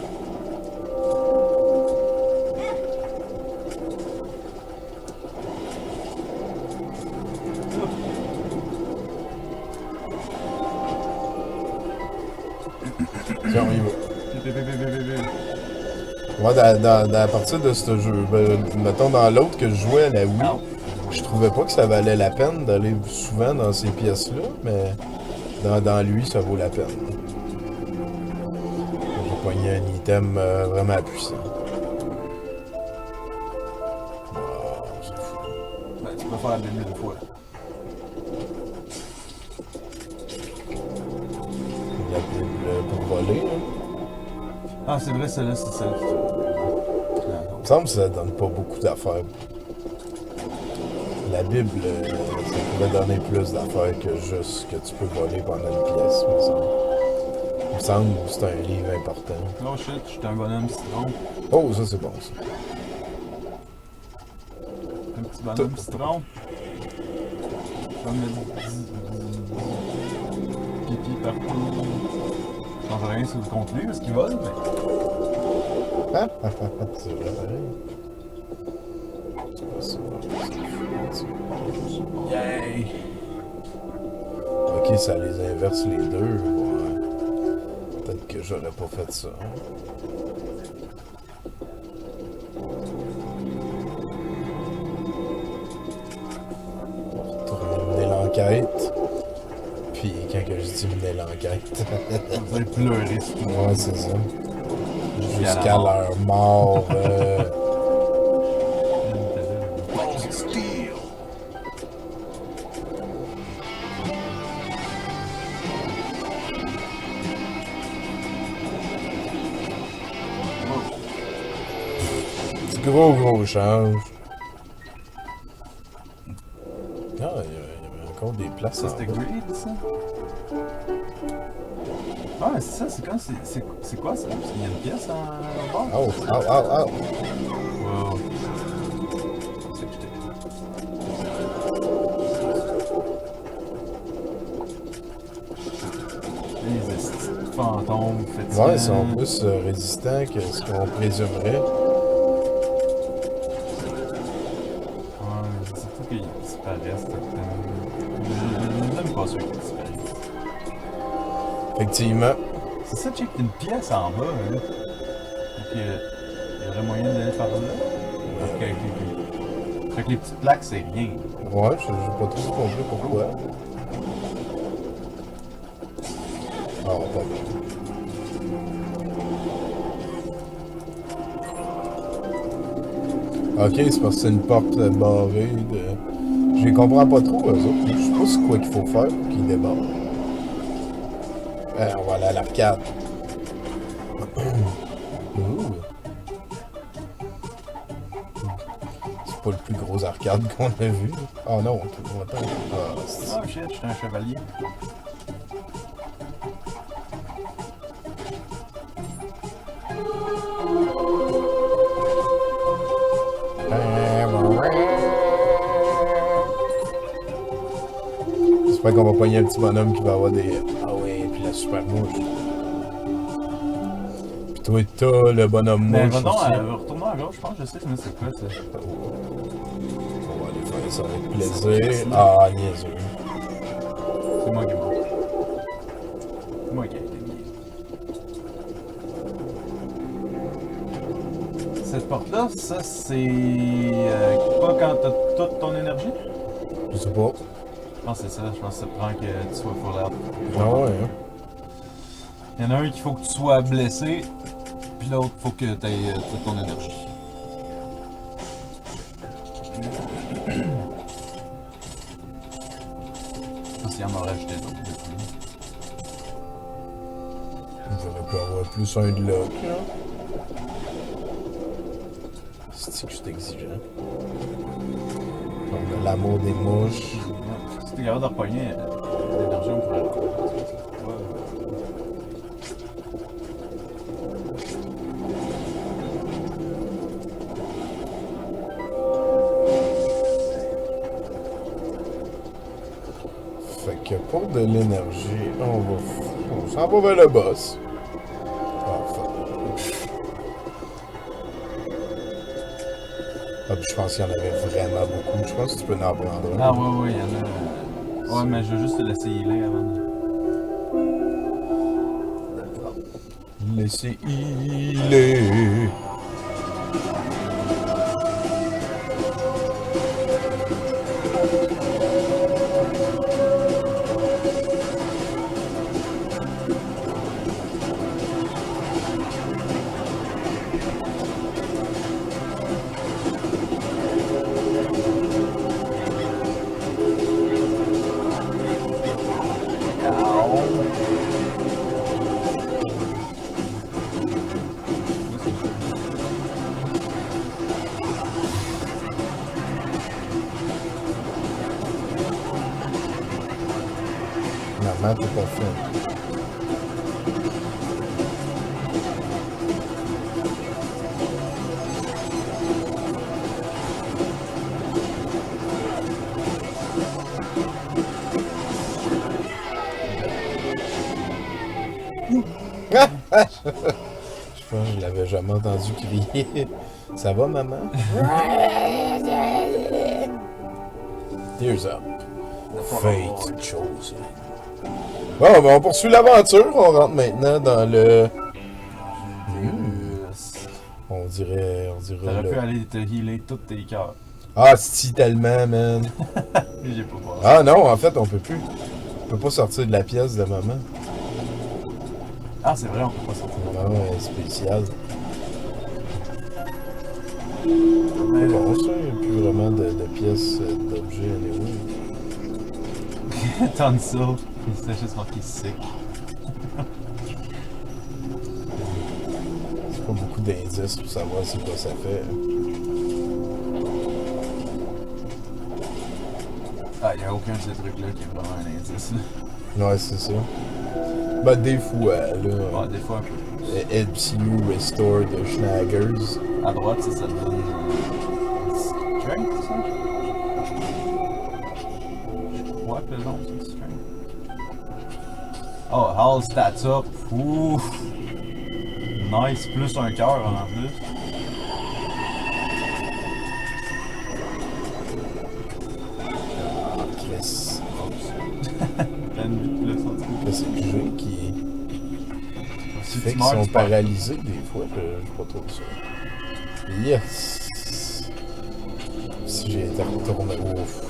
Tiens, on y va. Moi, à partir de ce jeu, mettons dans l'autre que je jouais à la Wii, je trouvais pas que ça valait la peine d'aller souvent dans ces pièces-là, mais dans lui, ça vaut la peine. J'ai pogné un item vraiment puissant. Wow, c'est fou. Ben, tu peux faire 2000 fois. La Bible pour voler, là. Ah, c'est vrai, celle-là, c'est celle qui Il me semble que ça donne pas beaucoup d'affaires. La Bible, ça pourrait donner plus d'affaires que juste que tu peux voler pendant une pièce, me semble. Il me semble que c'est un livre important. Oh shit, je suis un bonhomme citron. Oh, ça c'est bon ça. Un petit bonhomme citron. Je vais mettre pipi partout. Je change rien sur le contenu parce qu'il vole, mais. C'est vrai pareil. C'est pas ça. Yay! Ok, ça les inverse les deux. Ouais. Peut-être que j'aurais pas fait ça. On retourne mener l'enquête. Puis quand que je dis mener l'enquête. Vous allez pleurer sur tout. Ouais, c'est ça. Jusqu'à leur mort. Gros change. Ah, il y avait encore des places. Ça, c'était en bas. greed, ça? Ah, c'est ça, c'est quand c'est quoi ça? Il y a une pièce en bas? Oh. Wow. C'est que les estis de fantômes fatigants. Ouais, ils sont plus résistants que ce qu'on présumerait. Effectivement. C'est ça, check une pièce en bas. Hein. Donc, il y aurait moyen d'aller par là. Fait que les petites plaques, c'est rien. Ouais, je n'ai pas trop compris pourquoi. Ah, pas bien. Ok, c'est parce que c'est une porte barrée de... Je les comprends pas trop, eux autres. Je sais pas c'est quoi qu'il faut faire pour qu'ils débarrent. On va aller à l'arcade. Ouh. C'est pas le plus gros arcade qu'on a vu. Oh non, attends. Ah, c'est... Oh shit, je suis un chevalier. J'espère qu'on va pogner un petit bonhomme qui va avoir des... Ah ouais, puis la super mouche. Puis toi, t'as le bonhomme Mais mouche va donc, aussi. retournons à gauche, je pense, je sais c'est quoi ça. On va aller faire ça avec plaisir. Ah, niaiseux. C'est moi qui ai mort. C'est moi qui ai été mis. Cette porte-là, ça c'est... pas quand t'as toute ton énergie? Je sais pas. Je pense que c'est ça, je pense que ça prend que tu sois full out. Ah ouais, hein. Il y en a un qu'il faut que tu sois blessé, puis l'autre faut que tu aies toute ton énergie. Parce qu'il en aurait ajouté d'autres depuis. J'aurais pu avoir plus un de lock, là. C'est que je suis exigeant. On a l'amour des mouches. Si t'es capable de repogner l'énergie, on pourrait... Fait que pour de l'énergie, on s'en va vers le boss. Ah, fuck. Ah, puis je pense qu'il y en avait vraiment beaucoup. Je pense que tu peux en prendre un. Ah ouais, il y en a... Ouais, mais je vais juste te laisser healer avant de... Laissez healer. Maman, t'es pas fin. Je pense que je l'avais jamais entendu crier. Ça va, maman? Tears up. Fate chosen. Bon, ben on poursuit l'aventure. On rentre maintenant dans le... On dirait T'aurais le... pu aller te healer tous tes cœurs. Ah, si tellement, man. J'ai pas peur. Ah non, en fait, on peut plus. On peut pas sortir de la pièce de maman. Ah, c'est vrai, on peut pas sortir. Ah ouais, spécial. Mais bon, ça, il n'y a plus vraiment de pièces d'objets, anyway. Tant de ça. C'est juste marqué sick. C'est pas beaucoup d'indices pour savoir c'est quoi ça fait. Ah, y'a aucun de ces trucs-là qui est vraiment un indice. Ouais, c'est ça. Ben, des fois, là. Ouais, des fois un peu plus. Helps you restore the Schnaggers. À droite, ça te donne... Strength, ça? Je crois que le nom, c'est Strength. Oh, Hall stats up. Ouf! Nice, plus un cœur en plus. Ah, Chris. Plein de vie de plus, en tout cas. C'est le jeu qui... fait qu'ils sont paralysés des fois, je sais pas trop ça. Yes! Si j'ai été retourné, ouf!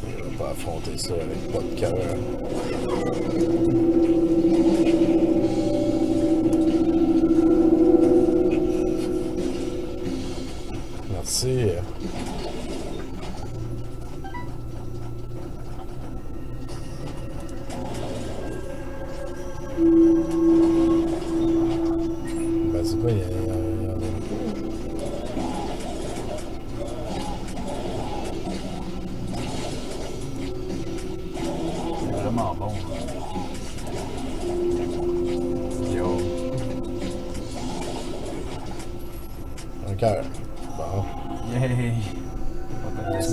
Je vais pas affronter ça avec pas de cœur. Merci. Ben c'est quoi, il y a C'est vraiment bon. Yo. un cœur. Bon. Yay!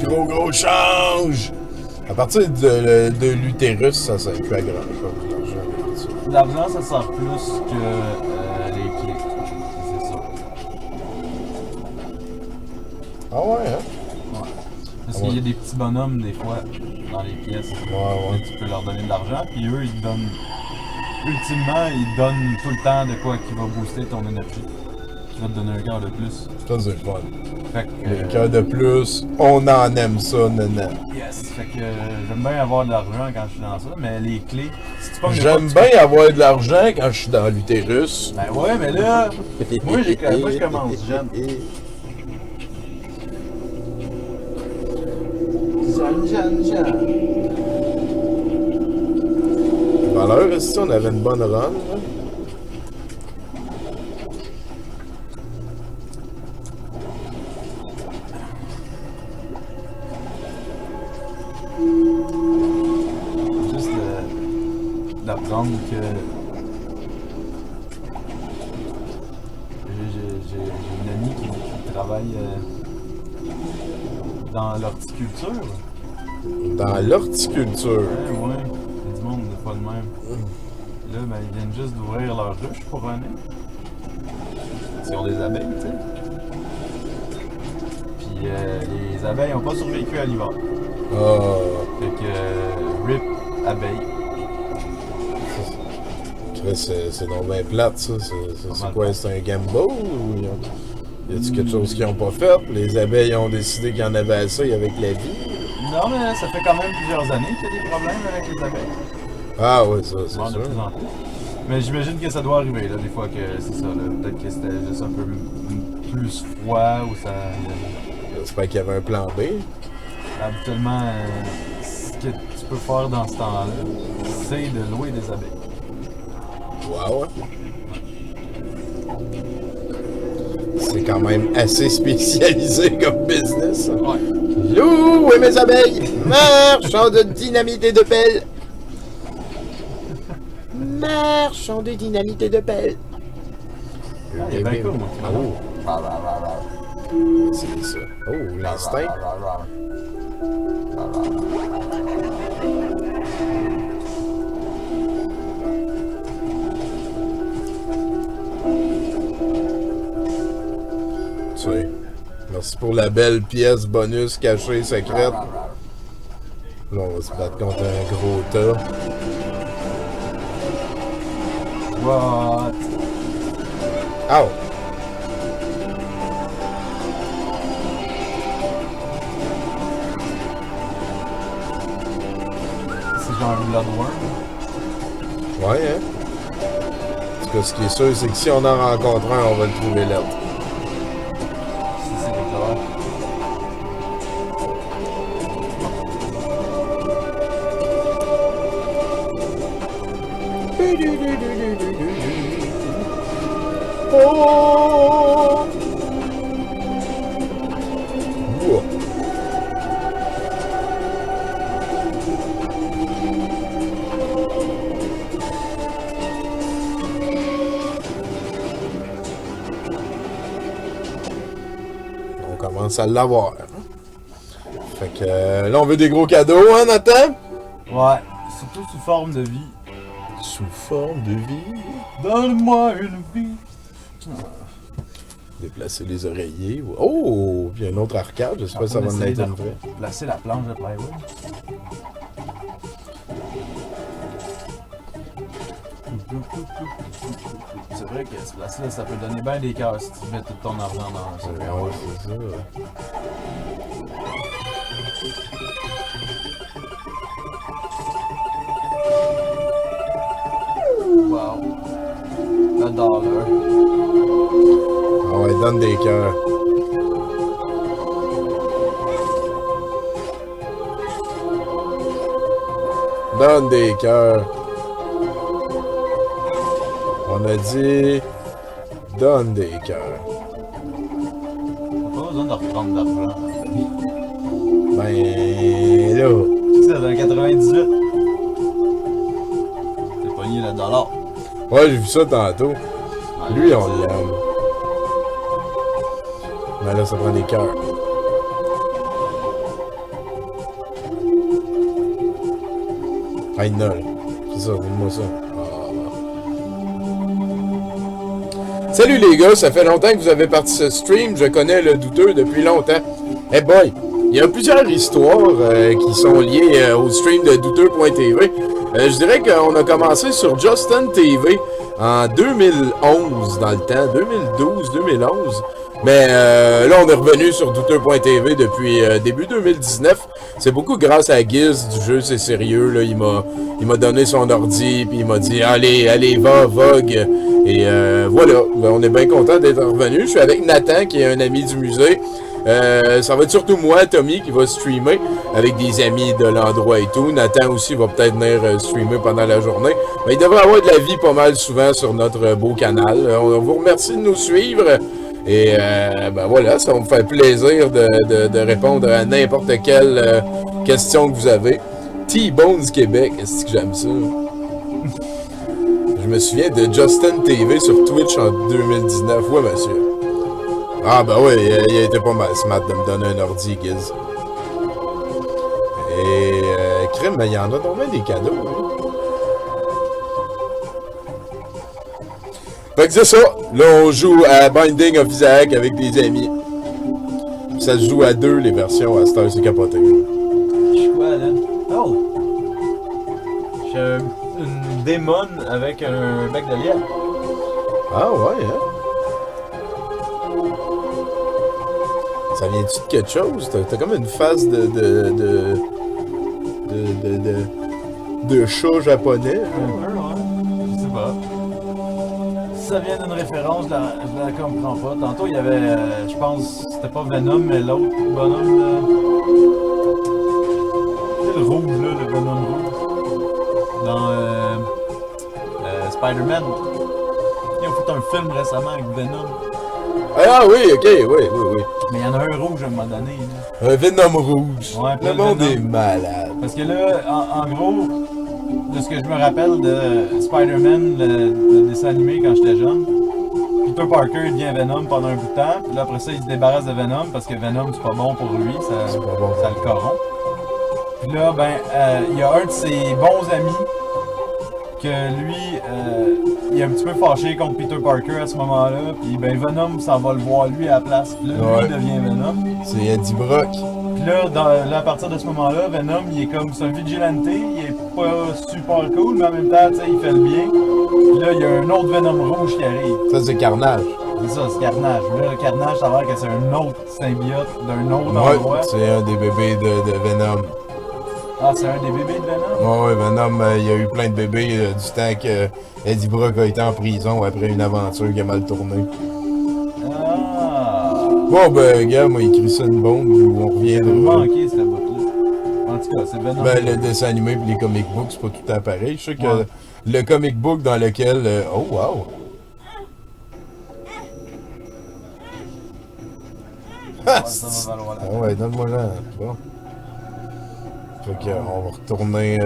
Gros change! À partir de l'utérus, ça sert plus à grand chose. L'argent, ça sert plus que les clés. C'est ça. Ah ouais, hein? Ouais. Parce qu'il y a des petits bonhommes, des fois, dans les pièces. Ouais. Tu peux leur donner de l'argent, puis eux, ils te donnent. Ultimement, ils te donnent tout le temps de quoi qui va booster ton énergie. Qui va te donner un cœur de plus. Ça, c'est le fun. Fait que. Les cœurs de plus, on en aime ça, nana. Yes! Fait que j'aime bien avoir de l'argent quand je suis dans ça, mais les clés. Si tu pognes de J'aime quoi, tu bien avoir de l'argent quand je suis dans l'utérus. Ben ouais, mais là. Moi, je commence jeune. Jeune. Valeur, si on avait une bonne run, là. Juste d'apprendre que j'ai une amie qui travaille dans l'horticulture. Dans l'horticulture. Ouais, il y a du monde des fois de même. Là, ben, ils viennent juste d'ouvrir leur ruche pour un an. Sur des abeilles, tu sais. Puis les abeilles n'ont pas survécu à l'hiver. Ah. Fait que RIP abeilles. C'est donc bien plate, ça. C'est quoi? C'est un gamble ou y a-t-il quelque chose qu'ils n'ont pas fait? Les abeilles ont décidé qu'il y en avait assez avec la vie? Non, mais ça fait quand même plusieurs années qu'il y a des problèmes avec les abeilles. Ah oui, ça, c'est Bon, de sûr. plus en plus. Mais j'imagine que ça doit arriver, là, des fois que c'est ça, là. Peut-être que c'était juste un peu plus froid ou ça. J'espère qu'il y avait un plan B. Habituellement, ce que tu peux faire dans ce temps-là, c'est de louer des abeilles. Wow. C'est quand même assez spécialisé comme business. Ouais. Louez mes abeilles! Marchand de dynamite et de pelle! Marchand de dynamite et de pelle! Ah, il est bien cool, moi. Oh, c'est ça. Oh, l'instinct. Tu sais, merci pour la belle pièce bonus cachée secrète. Là, on va se battre contre un gros tas. What? Oh! C'est genre un Bloodworm. Ouais, hein? En tout cas, ce qui est sûr, c'est que si on en rencontre un, on va le trouver là. Si c'est déclaré. Oh! Ouah. On commence à l'avoir. Fait que là, on veut des gros cadeaux, hein, Nathan? Ouais, surtout sous forme de vie. Sous forme de vie. Donne-moi une vie. Déplacer les oreillers. Oh! Puis un autre arcade. J'espère que ça va en être une vraie. Placer la planche de plywood. C'est vrai que cette place-là, ça peut donner bien des cœurs si tu mets tout ton argent dans ça. Ouais, c'est ça. Wow. $1. Ah ouais, donne des cœurs. Donne des cœurs. On a dit... Donne des cœurs. Pas besoin de reprendre d'argent. Ben... là... C'est dans 98. T'es pogné le dollar. Ouais, j'ai vu ça tantôt. Lui, on l'aime. Mais là, ça prend des cœurs. Ah, il nol. C'est ça, donne-moi ça. Ah. Salut les gars, ça fait longtemps que vous avez parti ce stream. Je connais le douteux depuis longtemps. Eh boy, il y a plusieurs histoires qui sont liées au stream de douteux.tv. Je dirais qu'on a commencé sur Justin TV en 2011 dans le temps, 2012, 2011. Mais là, on est revenu sur douteux.tv depuis début 2019. C'est beaucoup grâce à Giz du jeu, c'est sérieux. Là, il m'a donné son ordi, puis il m'a dit « Allez, va, vogue ». Et voilà, on est bien content d'être revenu. Je suis avec Nathan, qui est un ami du musée. Ça va être surtout moi, Tommy, qui va streamer avec des amis de l'endroit et tout. Nathan aussi va peut-être venir streamer pendant la journée. Mais il devrait avoir de la vie pas mal souvent sur notre beau canal. On vous remercie de nous suivre. Et ben voilà, ça va me faire plaisir de répondre à n'importe quelle question que vous avez. T-Bones Québec, est-ce que j'aime ça? Je me souviens de Justin TV sur Twitch en 2019. Ouais, monsieur. Ah ben oui, il a été pas mal smart de me donner un ordi, Giz. Et crème, mais il y en a donc même des cadeaux. Hein? Fait que c'est ça. Là, on joue à Binding of Isaac avec des amis. Ça se joue à deux, les versions. À cette heure, c'est capoté. Je suis quoi, là? Oh! J'ai une démon avec un bec de lièvre. Ah ouais, hein? Ça vient-tu de quelque chose? T'as comme une face de chat japonais. Un peu, ouais. Je sais pas. Si ça vient d'une référence, je la comprends pas. Tantôt, il y avait, je pense, c'était pas Venom, mais l'autre bonhomme de... C'est le rouge, là, le bonhomme rouge. Dans Spider-Man. Ils ont fait un film récemment avec Venom. Ah oui, ok, oui. Mais il y en a un rouge à un moment donné. Là. Un Venom rouge. Ouais, le monde Venom. est malade. Parce que là, en gros, de ce que je me rappelle de Spider-Man, le dessin animé quand j'étais jeune, Peter Parker devient Venom pendant un bout de temps, puis là après ça il se débarrasse de Venom parce que Venom c'est pas bon pour lui, ça le corrompt. Puis là, ben, il y a un de ses bons amis que lui, il est un petit peu fâché contre Peter Parker à ce moment-là, puis ben Venom s'en va le voir lui à la place, puis là lui devient Venom. C'est Eddie Brock. Puis là, à partir de ce moment-là, Venom, il est comme, c'est un vigilante, il est pas super cool, mais en même temps, tu sais, il fait le bien. Puis là, il y a un autre Venom rouge qui arrive. Ça, c'est Carnage. C'est ça, c'est Carnage. Là, Carnage, ça a l'air que c'est un autre symbiote d'un autre endroit. C'est un des bébés de Venom. Ah, c'est un des bébés de Venom? Ouais, Venom, il y a eu plein de bébés du temps que Eddie Brock a été en prison après une aventure qui a mal tourné. Ah! Bon, ben, gars, moi, il écrit ça une bombe, où on revient C'est de... manqué, cette boîte-là. En tout cas, c'est Venom. Ben, le dessin animé et les comic books, c'est pas tout à pareil. Je sais que Ouais. le comic book dans lequel... oh, wow! Ah, Ça va valoir la peine. ouais, donne-moi là. Bon. Fait que, on va retourner...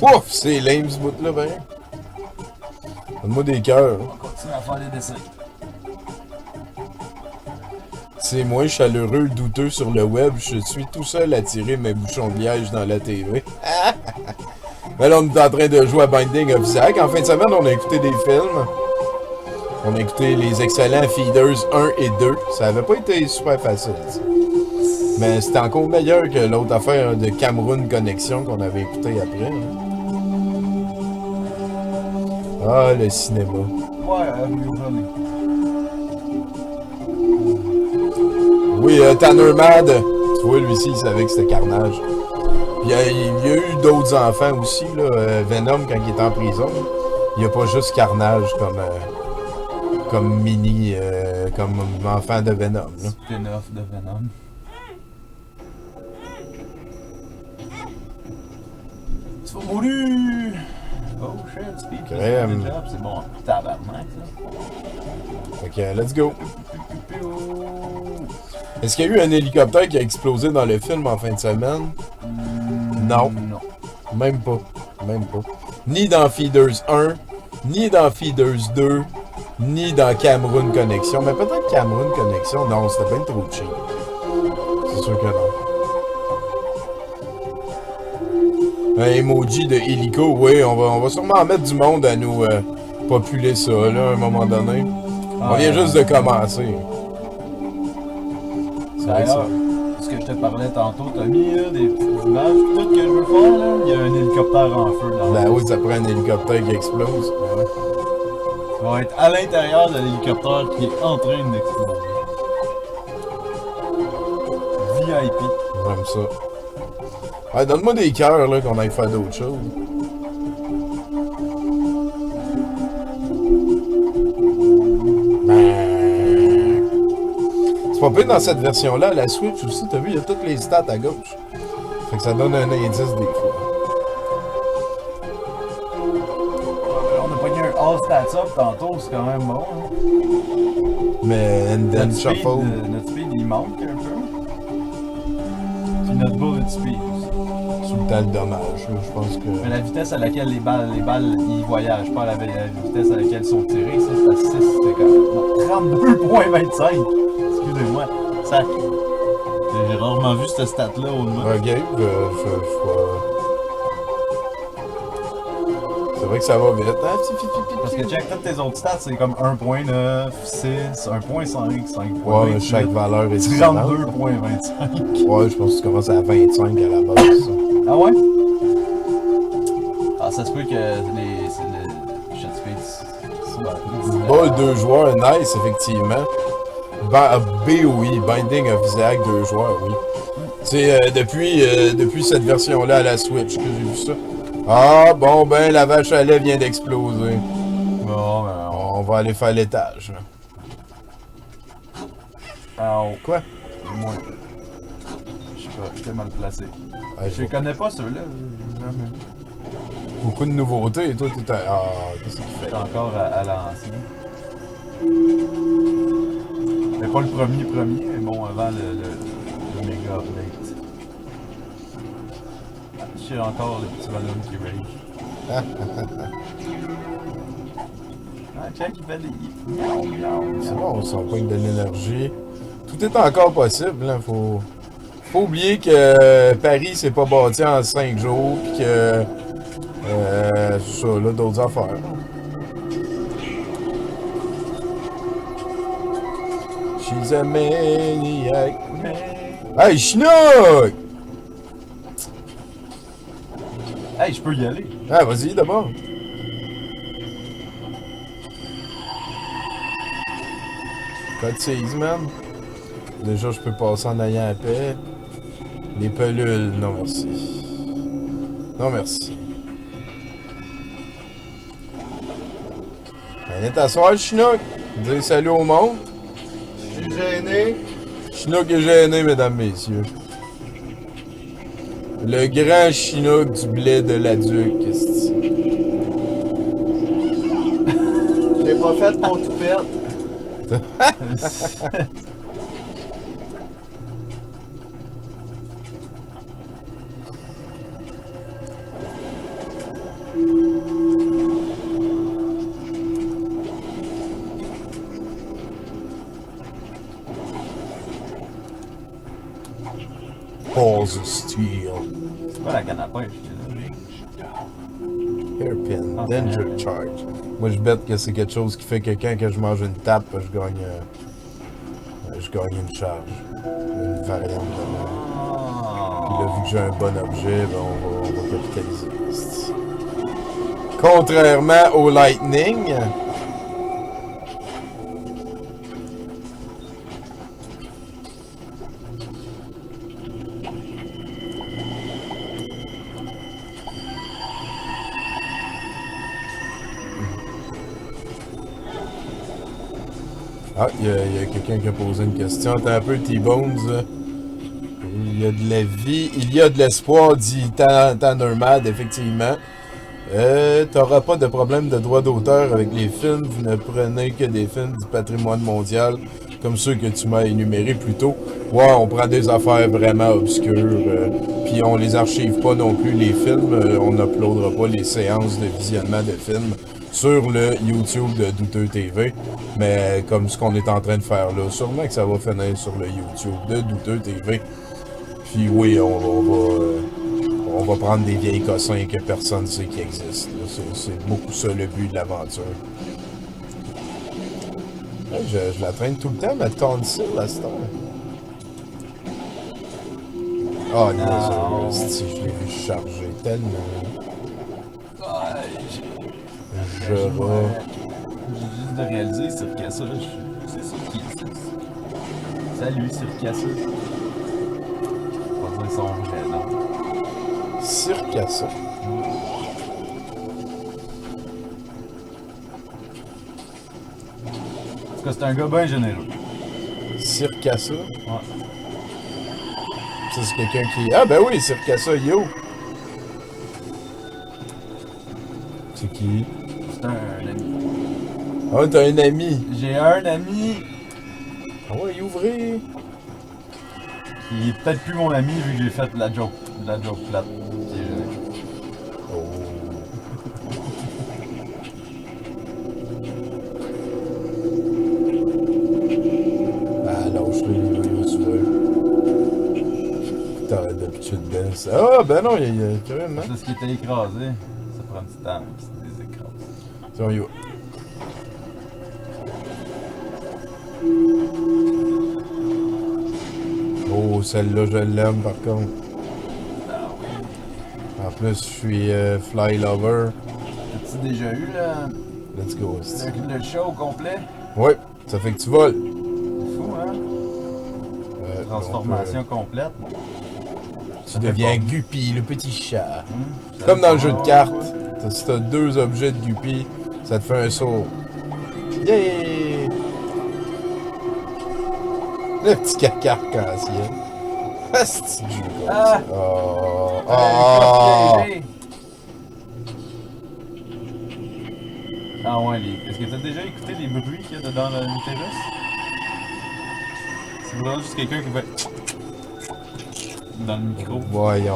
Ouf! C'est lame, ce bout-là, ben. Donne-moi des cœurs. On continue à faire des dessins. C'est moins chaleureux, douteux sur le web. Je suis tout seul à tirer mes bouchons de liège dans la TV. Mais là, on est en train de jouer à Binding of Isaac. En fin de semaine, on a écouté des films. On a écouté les excellents Feeders 1 et 2. Ça avait pas été super facile. Ça. Mais c'était encore meilleur que l'autre affaire de Cameroun Connexion qu'on avait écouté après. Hein. Ah, le cinéma. Ouais, j'en ai. Oui, Tanner Mad, tu vois, lui-ci, il savait que c'était Carnage. Puis il y a eu d'autres enfants aussi, là. Venom, quand il était en prison, il n'y a pas juste Carnage comme mini, comme enfant de Venom, là. Spin-off de Venom. Tu vas mourir! Oh shit, speed. Crème. C'est bon, tabarnak, ça. Ok, let's go. Est-ce qu'il y a eu un hélicoptère qui a explosé dans le film en fin de semaine? Non. Non. Même pas. Même pas. Ni dans Feeders 1, ni dans Feeders 2, ni dans Cameroon Connection. Mais peut-être Cameroon Connection, non, c'était bien trop cheap. C'est sûr que non. Un emoji de hélico, oui, on va sûrement mettre du monde à nous populer ça, là, à un moment donné. On vient juste de commencer. C'est vrai que ça. D'ailleurs, ce que je te parlais tantôt, t'as mis là, des petites images, tout que je veux faire, là, il y a un hélicoptère en feu dans Ben oui, ça prend un hélicoptère qui explose. Ça va être à l'intérieur de l'hélicoptère qui est en train d'exploser. VIP. J'aime ça. Ouais, donne-moi des cœurs, là, qu'on aille faire d'autres choses. C'est pas pire dans cette version-là, la Switch aussi, t'as vu, il y a toutes les stats à gauche. Fait que ça donne un indice des fois. On a pogné un all stats up tantôt, c'est quand même bon. Hein. Mais, and then Notre speed, shuffle. notre speed il manque un peu. Puis notre bullet speed aussi. Tout le temps le dommage, là, je pense que... Mais la vitesse à laquelle les balles ils voyagent, pas la vitesse à laquelle ils sont tirés, ça c'est à 6, c'était quand même... Non, 32.25! Excusez-moi, sac. J'ai rarement vu cette stat-là au moins. Ok, c'est vrai que ça va vite, hein? Parce que check, toutes tes autres stats, c'est comme 1.9, 6, 1.5, 5.8. Ouais, mais chaque valeur est différente. 32.25. Ouais, je pense que tu commences à 25 à la base. Ça. Ah ouais? Ah, ça se peut que les shot speed. Ball 2 joueurs, nice, effectivement. BOI, Binding of Isaac 2 joueurs, oui. C'est depuis cette version-là à la Switch que j'ai vu ça. Ah, bon, ben, la vache à lait vient d'exploser. Bon, ben, On va aller faire l'étage. Quoi? Moi. Je sais pas, j'étais mal placé. Ouais, Je connais pas ceux-là. Jamais. Beaucoup de nouveautés, et toi, t'es à... Ah, qu'est-ce que tu fais? J'étais encore à l'ancien. Mais pas le premier, mais bon, avant le méga update. Ah, je suis encore le petit bonhomme qui rage. Ah, check, il fait des... Miaou, miaou, C'est miaou. bon, on s'en pogne de l'énergie. Tout est encore possible, hein. Faut oublier que Paris s'est pas bâti en 5 jours, pis que... c'est ça, là, d'autres affaires. She's a maniac. Hey, Chinook! Hey, je peux y aller. Ah, vas-y, d'abord. Code 6, man. Déjà, je peux passer en ayant à paix. Les pelules, non merci. Non merci. Allez t'asseoir, Chinook. Dire salut au monde. Je suis gêné. Chinook est gêné, mesdames, messieurs. Le grand Chinook du blé de la Duc. Qu'est-ce que J'ai pas fait mon toupette. Balls of steel. C'est pas la canne à pêche, Hairpin. Ah, Danger charge. Moi, je bête que c'est quelque chose qui fait que quand que je mange une tape, je gagne une charge. Une variante de même. Puis là, vu que j'ai un bon objet, ben, on va capitaliser. Contrairement au Lightning. Ah, il y a quelqu'un qui a posé une question. Attends un peu, T-Bones. Il y a de la vie, il y a de l'espoir, dit Tannermad, effectivement. T'auras pas de problème de droit d'auteur avec les films. Vous ne prenez que des films du patrimoine mondial, comme ceux que tu m'as énumérés plus tôt. Ouais, on prend des affaires vraiment obscures. Puis on les archive pas non plus, les films. On n'uploadera pas les séances de visionnement de films sur le YouTube de Douteux TV. Mais comme ce qu'on est en train de faire là, sûrement que ça va finir sur le YouTube de Douteux TV. Puis oui, on va prendre des vieilles cossins que personne ne sait qui existent. C'est beaucoup ça le but de l'aventure. Hey, je la traîne tout le temps, ma tonsil, la star. Oh non, je l'ai vu charger tellement. J'ai juste de réaliser, Circassa, c'est ça qui est. Salut, Circassa. Pas dire son vrai nom. Circassa. En tout cas, c'est un gars bien généreux. Circassa? Ouais. Ça, c'est quelqu'un qui... Ah ben oui, Circassa, yo! C'est qui? C'est un ami. Ah, t'as un ami! J'ai un ami Ah ouais, ouvrez! qui est peut-être plus mon ami vu que j'ai fait la joke plate. Qui est généreux. Oh. Ah, lâche-le, tu veux. T'arrêtes de pitcher dedans. Ah, ben non, il y a carrément. C'est ce qui était écrasé. Ça prend du temps qu'il se désécrase. Tiens, yo. Oh, celle-là, je l'aime par contre. Ah oui. En plus, je suis fly lover. As-tu déjà eu Let's go. hostie. le show au complet? Ouais, ça fait que tu voles. C'est fou, hein? Transformation complète. Tu deviens Guppy, le petit chat. Ça Comme dans le fait jeu de cartes. Si t'as deux objets de Guppy, ça te fait un saut. Yeah! Le petit caca arc-en-ciel. Ah, c'est du jeu comme ça. Oh. Ah, ah ouais, est-ce que t'as déjà écouté les bruits qu'il y a dedans l'utérus? C'est vraiment juste quelqu'un qui fait dans le micro. Ouais, ils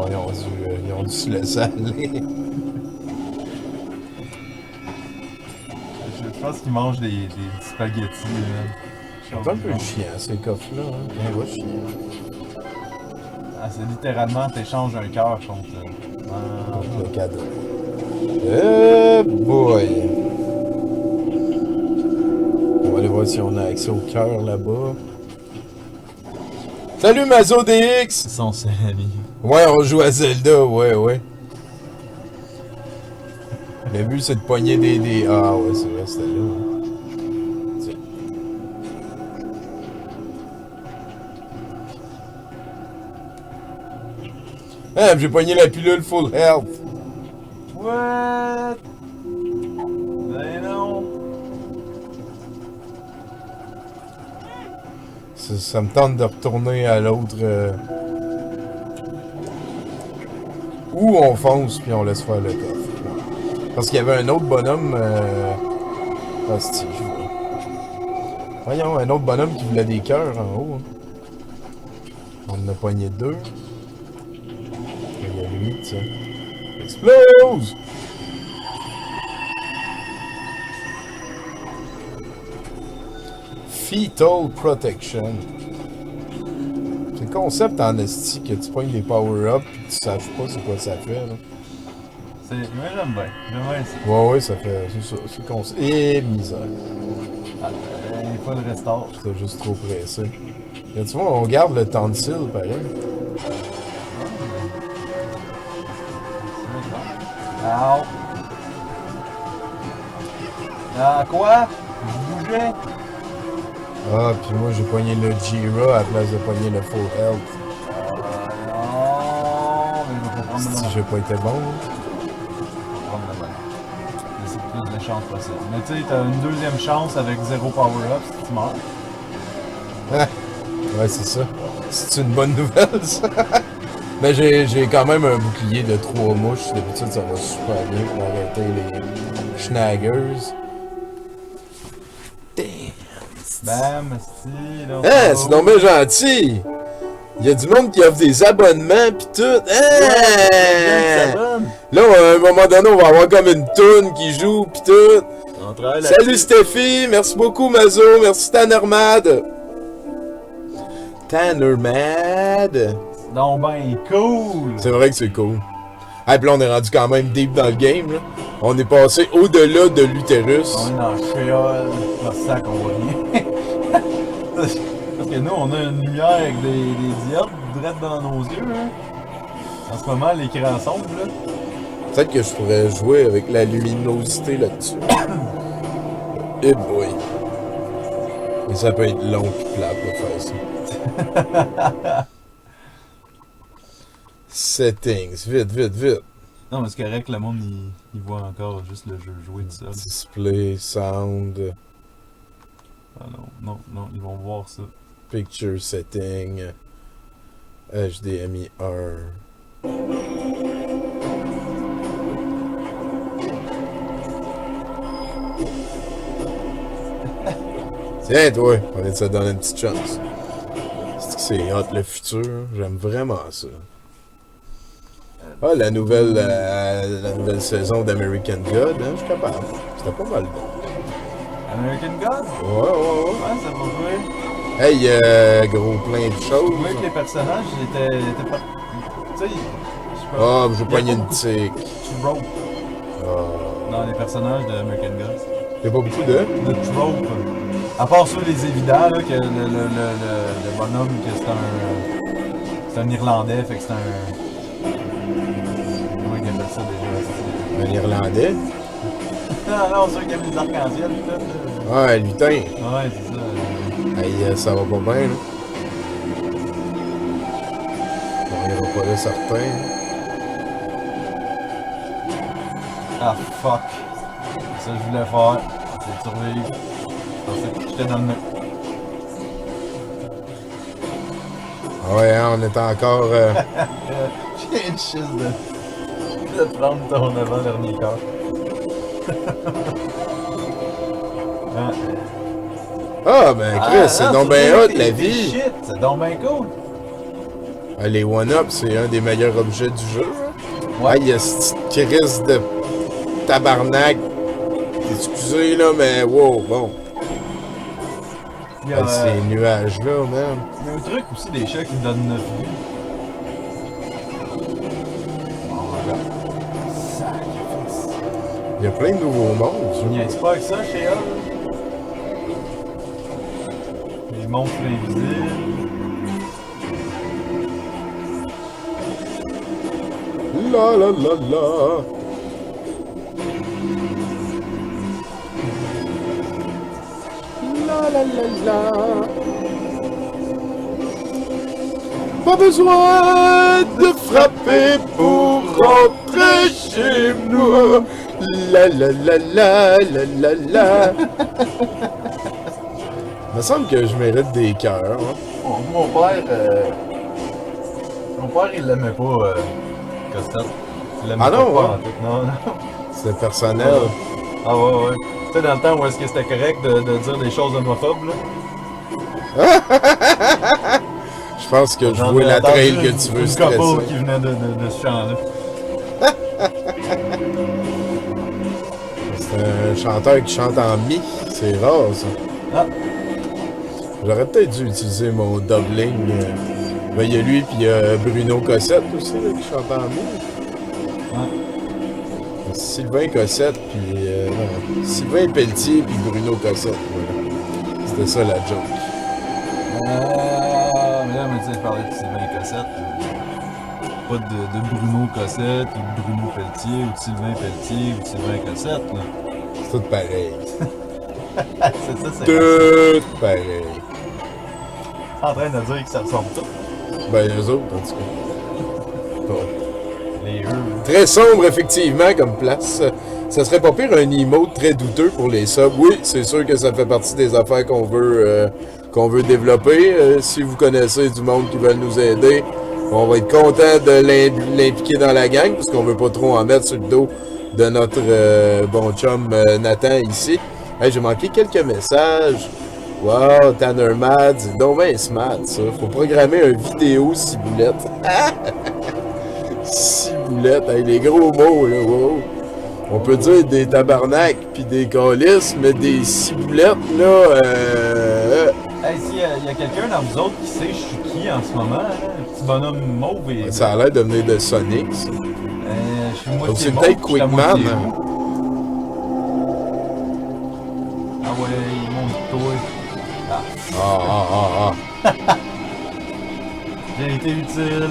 ont dû se laisser aller. Je pense qu'ils mangent des spaghettis. C'est un peu chiant, ces coffres-là. Hein. Bien, va chier. Ah, c'est littéralement, t'échanges un cœur contre Le cadeau. Boy! On va aller voir si on a accès au cœur là-bas. Salut Mazo DX! Son ami. Ouais, on joue à Zelda, ouais. Le but c'est de pogner des... Ah ouais, c'est vrai, c'était là. Hein. Tiens. Ah, j'ai pogné la pilule full health. What? Ben non. Ça me tente de retourner à l'autre... Où on fonce puis on laisse faire le coffre. Parce qu'il y avait un autre bonhomme... Hostie, je vois. Voyons, un autre bonhomme qui voulait des cœurs en haut. Hein. On en a pogné deux. Il y a lui, tiens. Explose! Fetal Protection. C'est le concept en esti que tu pognes des power-ups et tu saches pas c'est quoi ça fait. Là. Moi j'aime bien ça. Ouais, ça fait. C'est ça. C'est le concept. Et misère. Ah, il faut le restore. J'étais juste trop pressé. Et tu vois, on garde le temps de cils, pareil. Ow. Ah, quoi? Je bougeais? Ah, puis moi, j'ai pogné le Jira à la place de pogner le Full Health. Non, mais je vais pas prendre Si le j'ai pas été bon. prendre le ballon. Laisser plus de chance possible. Mais tu sais, t'as une deuxième chance avec 0 power-up si tu meurs. Ah, ouais, c'est ça. C'est une bonne nouvelle, ça. Mais j'ai quand même un bouclier de 3 mouches. D'habitude, ça va super bien pour arrêter les schnaggers. Bam, si, là. Hein, c'est donc bien gentil! Il y a du monde qui offre des abonnements pis tout. Hein! Là, à un moment donné, on va avoir comme une toune qui joue pis tout. Salut Steffi, merci beaucoup Mazo, merci Tannermad. Tannermad. Non, ben, cool! C'est vrai que c'est cool. Ah, pis là, on est rendu quand même deep dans le game, là. On est passé au-delà de l'utérus. On est dans le chéol, c'est pour ça qu'on voit rien. Parce que nous, on a une lumière avec des diodes direct dans nos yeux, hein. En ce moment, l'écran sombre, là. Peut-être que je pourrais jouer avec la luminosité là-dessus. Eh boy. Mais ça peut être long pis plate pour faire ça. Settings, vite, vite, vite. Non, mais c'est correct, le monde, il voit encore juste le jeu jouer tout seul. Display, sound, Ah non, ils vont voir ça. picture setting, HDMI 1. Tiens, toi, on va te donner une petite chance. C'est que c'est hot le futur, j'aime vraiment ça. Ah, la nouvelle saison d'American God, hein, je suis capable. C'était pas mal bon. American God? Ouais. Ouais, ça va jouer. Hey, gros plein de Je choses. trouvais que les personnages étaient pas. Tu sais, je sais pas. Ah, j'ai Il y a pogné pas une beaucoup tic. de trope Ah. dans les personnages d'American God. Y'a pas beaucoup de. De trope. À part ceux les évidents, là, que le bonhomme, que c'est un Irlandais, fait que c'est un. Comment il appelle ça déjà? Un Irlandais. Non, ceux qui aiment les arcs-en-ciel, tout. Ah, un lutin. Ouais, c'est ça. Hey, ça va pas bien, là. On ira pas là, certain. Ah, fuck. C'est ça que je voulais faire. C'est de survivre. Je pensais que j'étais dans le nez. Ah ouais, hein, on est encore. J'ai une chiste de prendre ton avant-dernier corps. Ah. Ah, ben, Chris, c'est donc ben hot, la vie. Shit, c'est donc ben cool. Ah, les one-up, c'est un des meilleurs objets du jeu. Ouais. Ah, il y a cette crise de tabarnak. Excusez, là, mais wow, bon. Il y a, Ah, ces nuages-là, man. il y a un truc aussi des chats qui donnent 9 vies. Sacrifice. Il y a plein de nouveaux mondes. Je niaise pas avec ça chez eux. Les monstres invisibles. La la la la. La la la la. Pas besoin de frapper pour rentrer chez nous. La la la la la la la. Il me semble que je mérite des cœurs. Hein. Mon père, il l'aimait pas, Costa. Il l'aimait Ah non, pas hein? en tout. Non. C'est personnel. Ah ouais. Tu sais, dans le temps où est-ce que c'était correct de dire des choses homophobes, là. Je pense que je J'en vois ai la entendu trail que une- tu veux une stresser. couple qui venait de ce chant-là. C'est un chanteur qui chante en mi. C'est rare, ça. Ah, J'aurais peut-être dû utiliser mon doubling. Ben, il y a lui, puis il y a Bruno Cossette aussi, là, qui chante en mi. ouais. Sylvain Cossette, puis... non, Sylvain Pelletier, puis Bruno Cossette. Voilà. C'était ça, la joke. Mais là, tu sais, je parlais de Sylvain Cossette. Pas de Bruno Cossette, ou de Bruno Pelletier, ou de Sylvain Pelletier, ou de Sylvain Cossette, là. C'est tout pareil. C'est ça, c'est Tout pareil. en train de dire que ça ressemble tout. Ben, eux autres, en tout cas. Bon. Les Très sombre, effectivement, comme place. Ça serait pas pire un emote très douteux pour les subs. Oui, c'est sûr que ça fait partie des affaires qu'on veut développer. Si vous connaissez du monde qui veulent nous aider, on va être content de l'impliquer dans la gang, parce qu'on veut pas trop en mettre sur le dos de notre bon chum Nathan ici. Hey, j'ai manqué quelques messages. Wow, Tanner Mad, c'est donc ben smart, ça. Faut programmer une vidéo ciboulette. Ciboulette, hey, les gros mots, là, wow. On peut dire des tabarnaks pis des calices, mais des ciboulettes, là, Hey, s'il y a quelqu'un dans vous autres qui sait je suis qui en ce moment, là, le petit bonhomme mauve et. ça a l'air de venir de Sonic, ça. Je suis moitié Donc c'est mauve, peut-être je suis à Quickman. moitié roux. Ah ouais, il monte toi. J'ai été utile.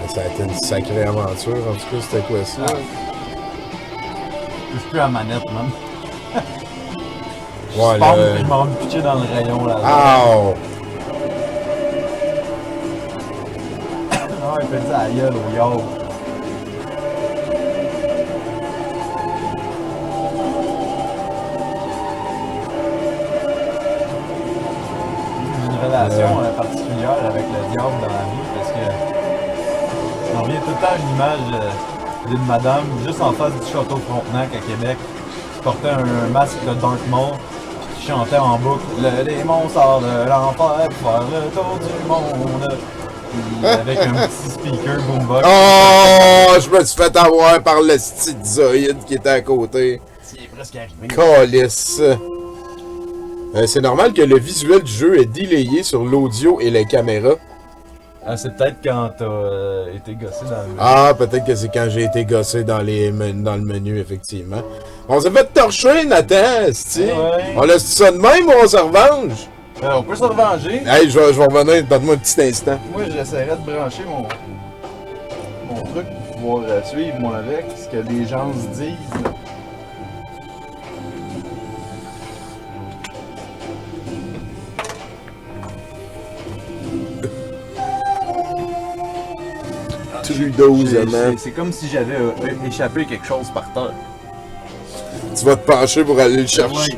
Ça a été une sacrée aventure, en tout cas, c'était quoi ça? Je suis plus à manette, man. Ouais, Je pense que je m'en vais pitcher dans le rayon là. Ow! Ah, il fait ça à la gueule au yo. J'ai une relation particulière avec le diable dans la vie parce que j'en reviens tout le temps à une image d'une madame juste en face du château Frontenac à Québec qui portait un masque de Dark Maul qui chantait en boucle le démon sort de l'enfer pour faire le tour du monde. Puis, avec un petit speaker boombox. Oh! Je me suis fait avoir par le styzoïde qui était à côté. Il est presque arrivé. Calice! C'est normal que le visuel du jeu est délayé sur l'audio et les caméras. Ah, c'est peut-être quand t'as été gossé dans le. Ah, peut-être que c'est quand j'ai été gossé dans le menu, effectivement. On s'est fait torcher, Nathan, esti. Ouais. On laisse ça de même ou on se revanche? On peut se revenger. Hey, je vais revenir, donne-moi un petit instant. Moi, j'essaierais de brancher mon truc pour pouvoir suivre, moi, avec ce que les gens se disent. Trudeau, man. C'est comme si j'avais échappé quelque chose par terre. Tu vas te pencher pour aller le chercher.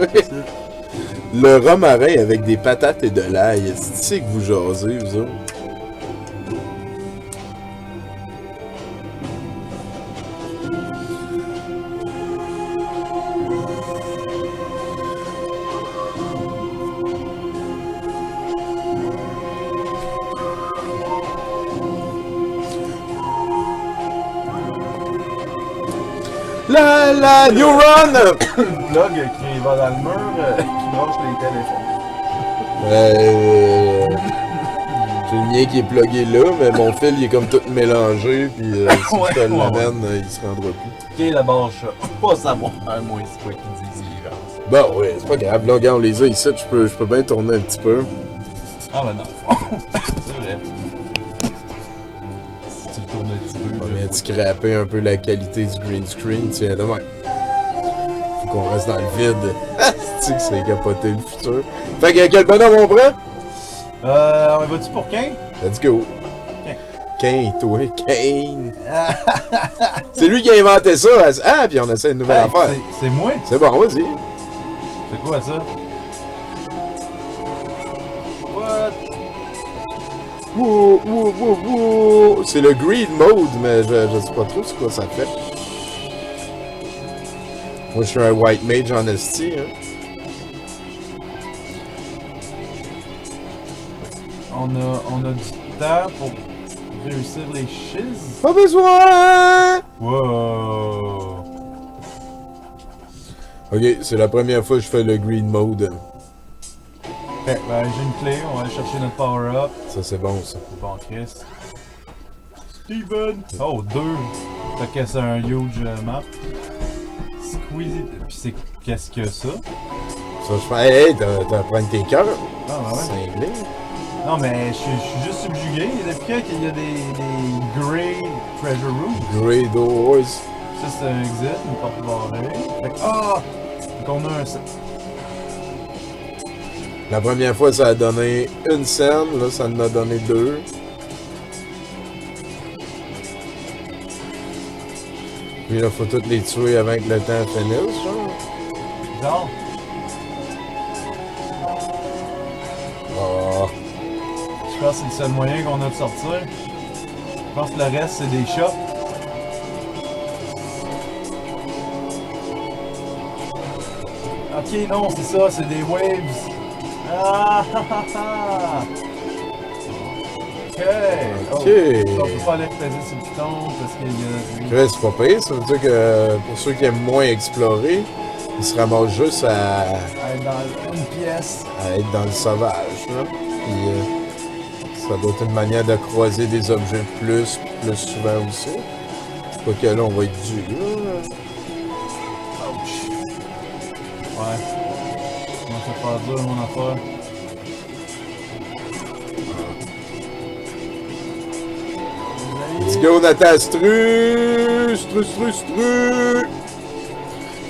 Le romarin avec des patates et de l'ail. C'est que vous jasez, vous autres? La New Run! Plug qui va dans le mur, qui branche les téléphones. J'ai le mien qui est plugué là, mais mon fil il est comme tout mélangé, puis si je te l'amène, il se rendra plus. Qui est la barre chat? Pas savoir, moi, c'est pas qui disent les gens. Bon, ouais, c'est pas grave. Là, regarde, on les a ici, je peux bien tourner un petit peu. Ah, ben non. C'est vrai. Si tu le tournes un petit peu. On vient de scraper un peu la qualité du green screen, tiens, demain. Faut qu'on reste dans le vide. C'est que c'est capoté le futur. Fait que quel bonhomme on prend? On va-tu pour Kane? Let's go. Kane, toi, Kane. C'est lui qui a inventé ça. Ah, puis on essaie une nouvelle Hey, affaire. C'est moi? C'est bon, vas-y. C'est quoi ça? What? Wouh, wouh, wouh, wouh. C'est le Greed Mode, mais je sais pas trop ce que ça fait. Moi, je suis un White Mage en esti, hein. On a du temps pour réussir les shiz? Pas besoin! Wow! Ok, c'est la première fois que je fais le Green Mode. Ben, j'ai une clé, on va aller chercher notre power-up. Ça, c'est bon, ça. Bon, Chris. Steven! Oh, 2! Fait que c'est un huge map. Squeezie. Pis c'est. Qu'est-ce que ça? Ça, je fais. Hey, t'as prendre tes cœurs. Ah, ouais. Cinglé. Non, mais je suis juste subjugué. Depuis quand il y a des Grey Treasure Rooms? Grey Doors. Ça, c'est un exit, une porte barrée. Fait que, fait qu'on a un... La première fois, ça a donné une scène. Là, ça en a donné 2. Puis là, faut toutes les tuer avant que le temps finisse, genre. Genre, Oh. je pense que c'est le seul moyen qu'on a de sortir. Je pense que le reste, c'est des shots. Ok, non, c'est ça, c'est des waves. Ah, ah, ah, ah. Ok. Oh. Ok. On peut pas aller peser sur le piton parce qu'il y a... Ouais, c'est pas pire. Ça veut dire que pour ceux qui aiment moins explorer, ils se ramassent juste à être dans une pièce. être dans le sauvage, là. Puis ça doit être une manière de croiser des objets plus souvent aussi. Pas que là, on va être dû, là. Ouch. Ouais. Comment ça fait dur, mon affaire? Let's go, Nathan. Stru.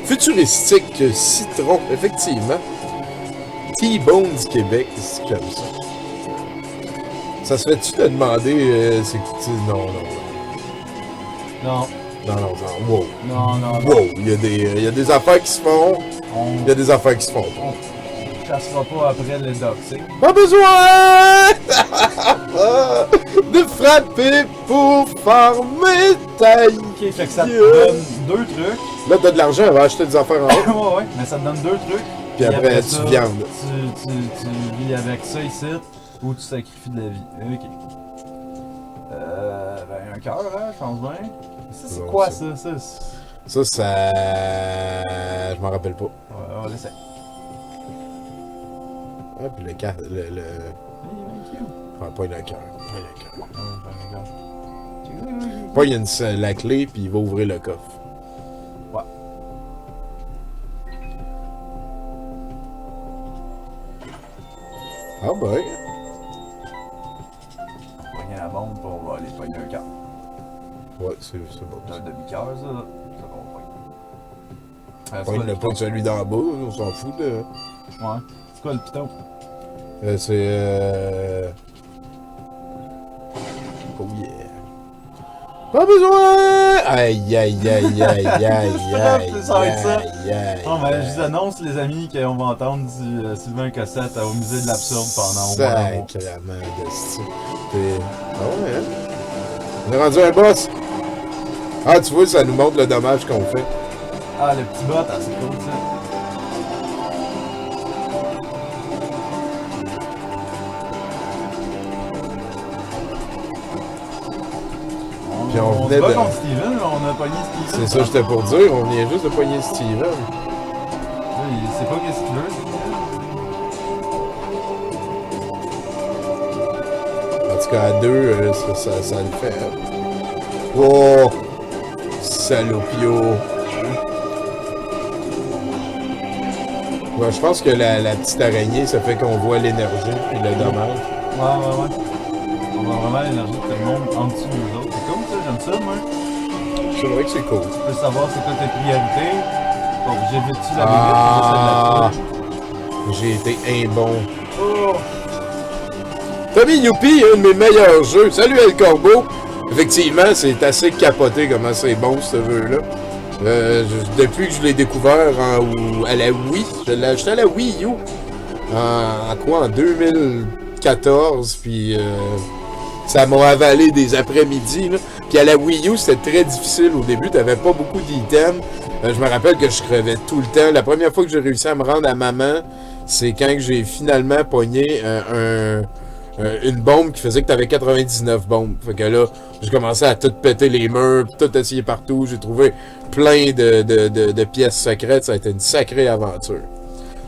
Futuristique citron, effectivement. T-Bone du Québec, c'est comme ça. Ça se fait-tu de demander, non. Non. Wow. Non. Wow, il y a des affaires qui se font, On il y a des affaires qui se font pas. chassera pas après le doxing. Pas besoin de frapper pour farmer ta Ok, fait que ça te gueule. donne 2 trucs. Là, t'as de l'argent, on va acheter des affaires en haut. Ouais, mais ça te donne 2 trucs. Puis après, tu viandes. Tu vis avec ça ici, ou tu sacrifies de la vie. Ok. Ben, un cœur, hein, je pense bien. Ça, c'est Bon, quoi ça. ça? Je m'en rappelle pas. On va laisser. Ah, puis le cœur, Pas le cœur. Pas il y a la clé, puis il va ouvrir le coffre. Ouais. Ah ben. Pogner la bombe pour aller pogner un cœur. Ouais, c'est bon. C'est un demi-cœur, ça. Ça va Pas le pas celui d'en bas, on s'en fout de. Ouais. C'est quoi le piton? C'est Oh yeah. Pas besoin! Aïe aïe aïe aïe aïe aïe Ça va être ça. aïe aïe. Non, mais je vous annonce, les amis, qu'on va entendre du Sylvain Cossette au musée de l'absurde pendant au moins un mois. Sacrément de style. Ah ouais, hein? On est rendu un boss! Ah, tu vois, ça nous montre le dommage qu'on fait. Ah, le petit bot, ah, c'est cool ça. Puis on se venait bat de- contre Steven, on a pogné Steven. C'est ça, j'étais pour dire, on vient juste de pogner Steven. Il sait pas qu'est-ce qu'il veut, Steven. En tout cas, à deux, ça le fait. Hein. Oh! Salopio! Ouais, je pense que la petite araignée, ça fait qu'on voit l'énergie et le dommage. Ouais. On voit vraiment l'énergie de tout le monde en dessous de nous autres. C'est cool ça, j'aime ça, moi. C'est vrai que c'est cool. Tu peux savoir c'est quoi tes priorités. Bon, j'évite-tu la Ah! limite, J'ai été un bon. Oh! Tommy Youpi, un de mes meilleurs jeux. Salut El Corbeau! Effectivement, c'est assez capoté comment c'est bon ce jeu-là. Depuis que je l'ai découvert à la Wii, je l'ai acheté à la Wii U. En 2014, puis ça m'a avalé des après-midi. Là. Puis à la Wii U, c'était très difficile au début, t'avais pas beaucoup d'items. Je me rappelle que je crevais tout le temps. La première fois que j'ai réussi à me rendre à maman, c'est quand j'ai finalement pogné une bombe qui faisait que t'avais 99 bombes. Fait que là, j'ai commencé à tout péter les murs, tout essayer partout. J'ai trouvé plein de pièces secrètes. Ça a été une sacrée aventure.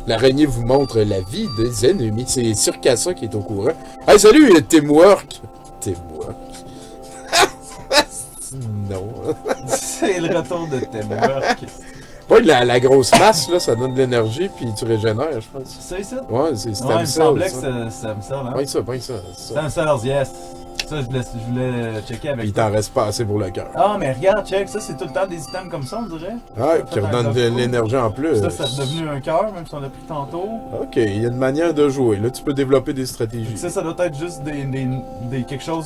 L'araignée vous montre la vie des ennemis. C'est Circassa qui est au courant. Hey, salut, Teamwork! Teamwork. Non. C'est le retour de Teamwork. Pas la grosse masse, là, ça donne de l'énergie, puis tu régénères, je pense. C'est ça? Ouais, c'est Ouais, il me semblait que ça. c'était stem cell, hein? Pas ça. Stem cells, yes. Ça, je voulais checker avec Il toi. t'en reste pas assez pour le cœur. Ah, mais regarde, check, ça, c'est tout le temps des items comme ça, on dirait. Ouais, qui Fait un redonne de love l'énergie en plus. Ça, c'est devenu un cœur, même si on l'a pris tantôt. Ok, il y a une manière de jouer. Là, tu peux développer des stratégies. Ça doit être juste des quelque chose.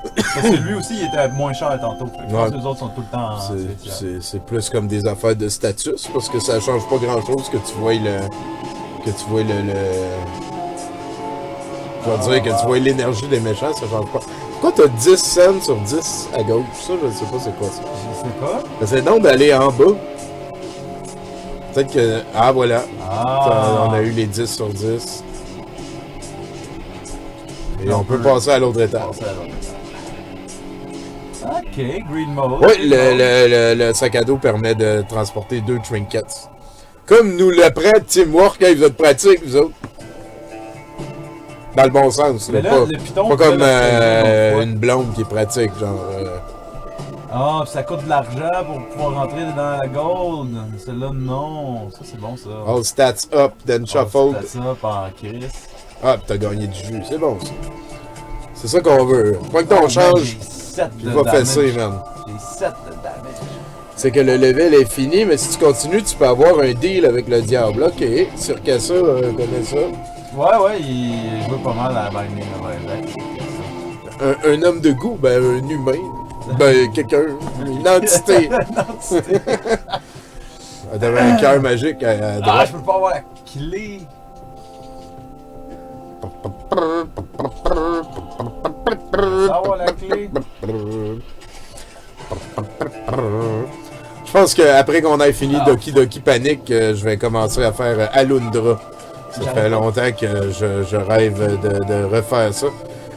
Parce que lui aussi, il était moins cher tantôt. Fait que je pense que les autres sont tout le temps en spécial. C'est plus comme des affaires de status, parce que ça change pas grand-chose que tu vois le... Je vais dire que tu vois l'énergie des méchants, ça change pas. Pourquoi t'as 10 cents sur 10 à gauche? Ça, je sais pas c'est quoi ça. Je sais pas. C'est donc d'aller en bas. Peut-être que... Ah, voilà. Ah. On a eu les 10 sur 10. Et on peut passer à l'autre étage. Ok, green mode. Oui, le sac à dos permet de transporter 2 trinkets. Comme nous le prête Teamwork, hein, vous êtes pratiques, vous autres. Dans le bon sens. Mais Là, là, pas, le piton, pas comme là, une blonde qui est pratique, genre... Ah, puis ça coûte de l'argent pour pouvoir rentrer dans la gold. Celle-là, non. Ça, c'est bon, ça. All stats up, then shuffled. C'est ça, par Chris. Ah, pis t'as gagné du jus, c'est bon ça. C'est ça qu'on veut. Point que ton change, il va fesser, man. J'ai 7 de damage. C'est que le level est fini, mais si tu continues, tu peux avoir un deal avec le diable. Ok, sur Kassa, connais ça. Ouais, il joue pas mal à Binding of Isaac. Un homme de goût, ben un humain. Ben quelqu'un, une entité. T'avais un cœur magique à Ah, droite. je peux pas avoir la clé. Avoir la clé. Je pense qu'après qu'on ait fini Doki Doki Panic, je vais commencer à faire Alundra. Ça fait longtemps que je rêve de refaire ça.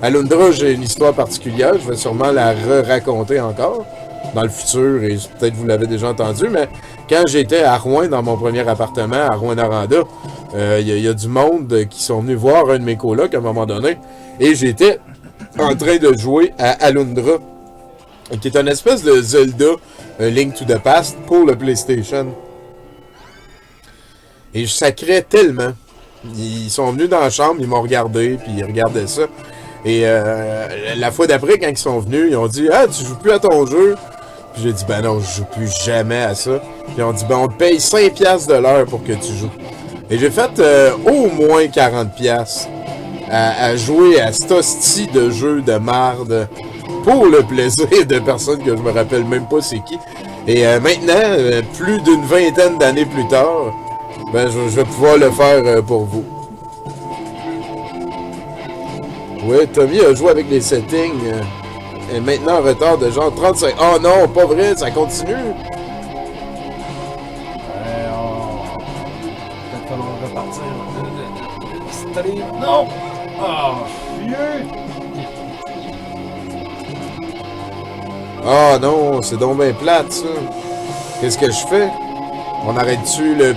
Alundra, j'ai une histoire particulière. Je vais sûrement la re-raconter encore dans le futur, et peut-être vous l'avez déjà entendu, mais quand j'étais à Rouen, dans mon premier appartement, à Rouen-Noranda, il y a du monde qui sont venus voir un de mes colocs à un moment donné, et j'étais en train de jouer à Alundra, qui est une espèce de Zelda Link to the Past pour le PlayStation. Et je sacrais tellement. Ils sont venus dans la chambre, ils m'ont regardé, puis ils regardaient ça. Et la fois d'après, quand ils sont venus, ils ont dit « Ah, tu joues plus à ton jeu? » Puis j'ai dit « Ben non, je joue plus jamais à ça. » Puis ils ont dit « Ben on te paye 5$ de l'heure pour que tu joues. » Et j'ai fait au moins 40$ à jouer à cet hostie de jeu de marde pour le plaisir de personnes que je me rappelle même pas c'est qui. Et maintenant, plus d'une vingtaine d'années plus tard, ben je vais pouvoir le faire pour vous. Oui, Tommy a joué avec les settings. Et maintenant en retard de genre 35. Oh non, pas vrai, ça continue. Peut-être falloir repartir le stream. Non! Oh, chieux! Ah non, c'est donc bien plate ça. Qu'est-ce que je fais? On arrête-tu le...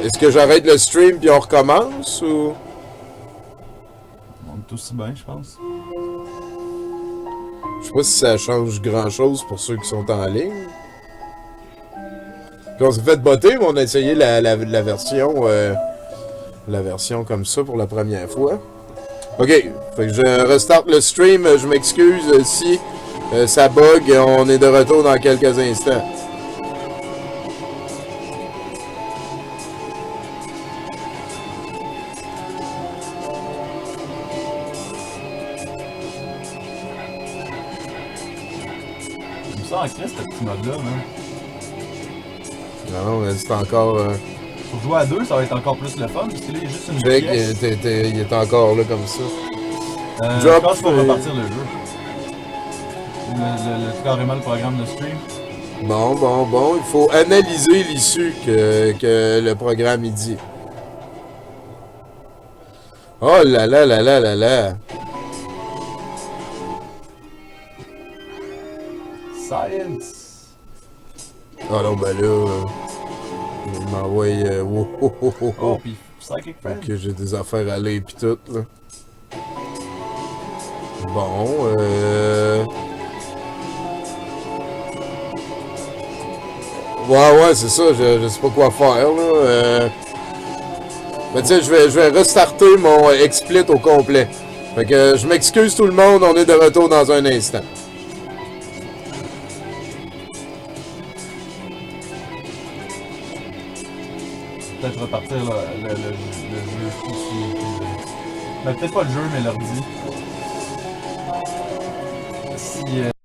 Est-ce que j'arrête le stream puis on recommence ou... On est aussi bien, je pense. Je sais pas si ça change grand-chose pour ceux qui sont en ligne. Puis on s'est fait botter, mais on a essayé la version... la version comme ça pour la première fois. Ok, fait que je restarte le stream. Je m'excuse si ça bug. On est de retour dans quelques instants. Ça en crée ce petit mode-là, man. Non, mais c'est encore... Pour jouer à deux, ça va être encore plus le fun, parce que là, il y a juste une Check, pièce. il est encore là comme ça. Je pense qu'il faut repartir le jeu. Carrément le programme de stream. Bon, il faut analyser l'issue que le programme il dit. Oh là là là là là là. Science! Oh non, ben là... il m'envoie... Oh, pis Psychic Friend. Ok, j'ai des affaires à lire pis tout, là. Bon, Ouais, c'est ça, je sais pas quoi faire, là. Mais tu sais, je vais restarter mon XSplit au complet. Fait que je m'excuse tout le monde, on est de retour dans un instant. Peut-être repartir le jeu tout suite. Ben, peut-être pas le jeu, mais l'ordi. Si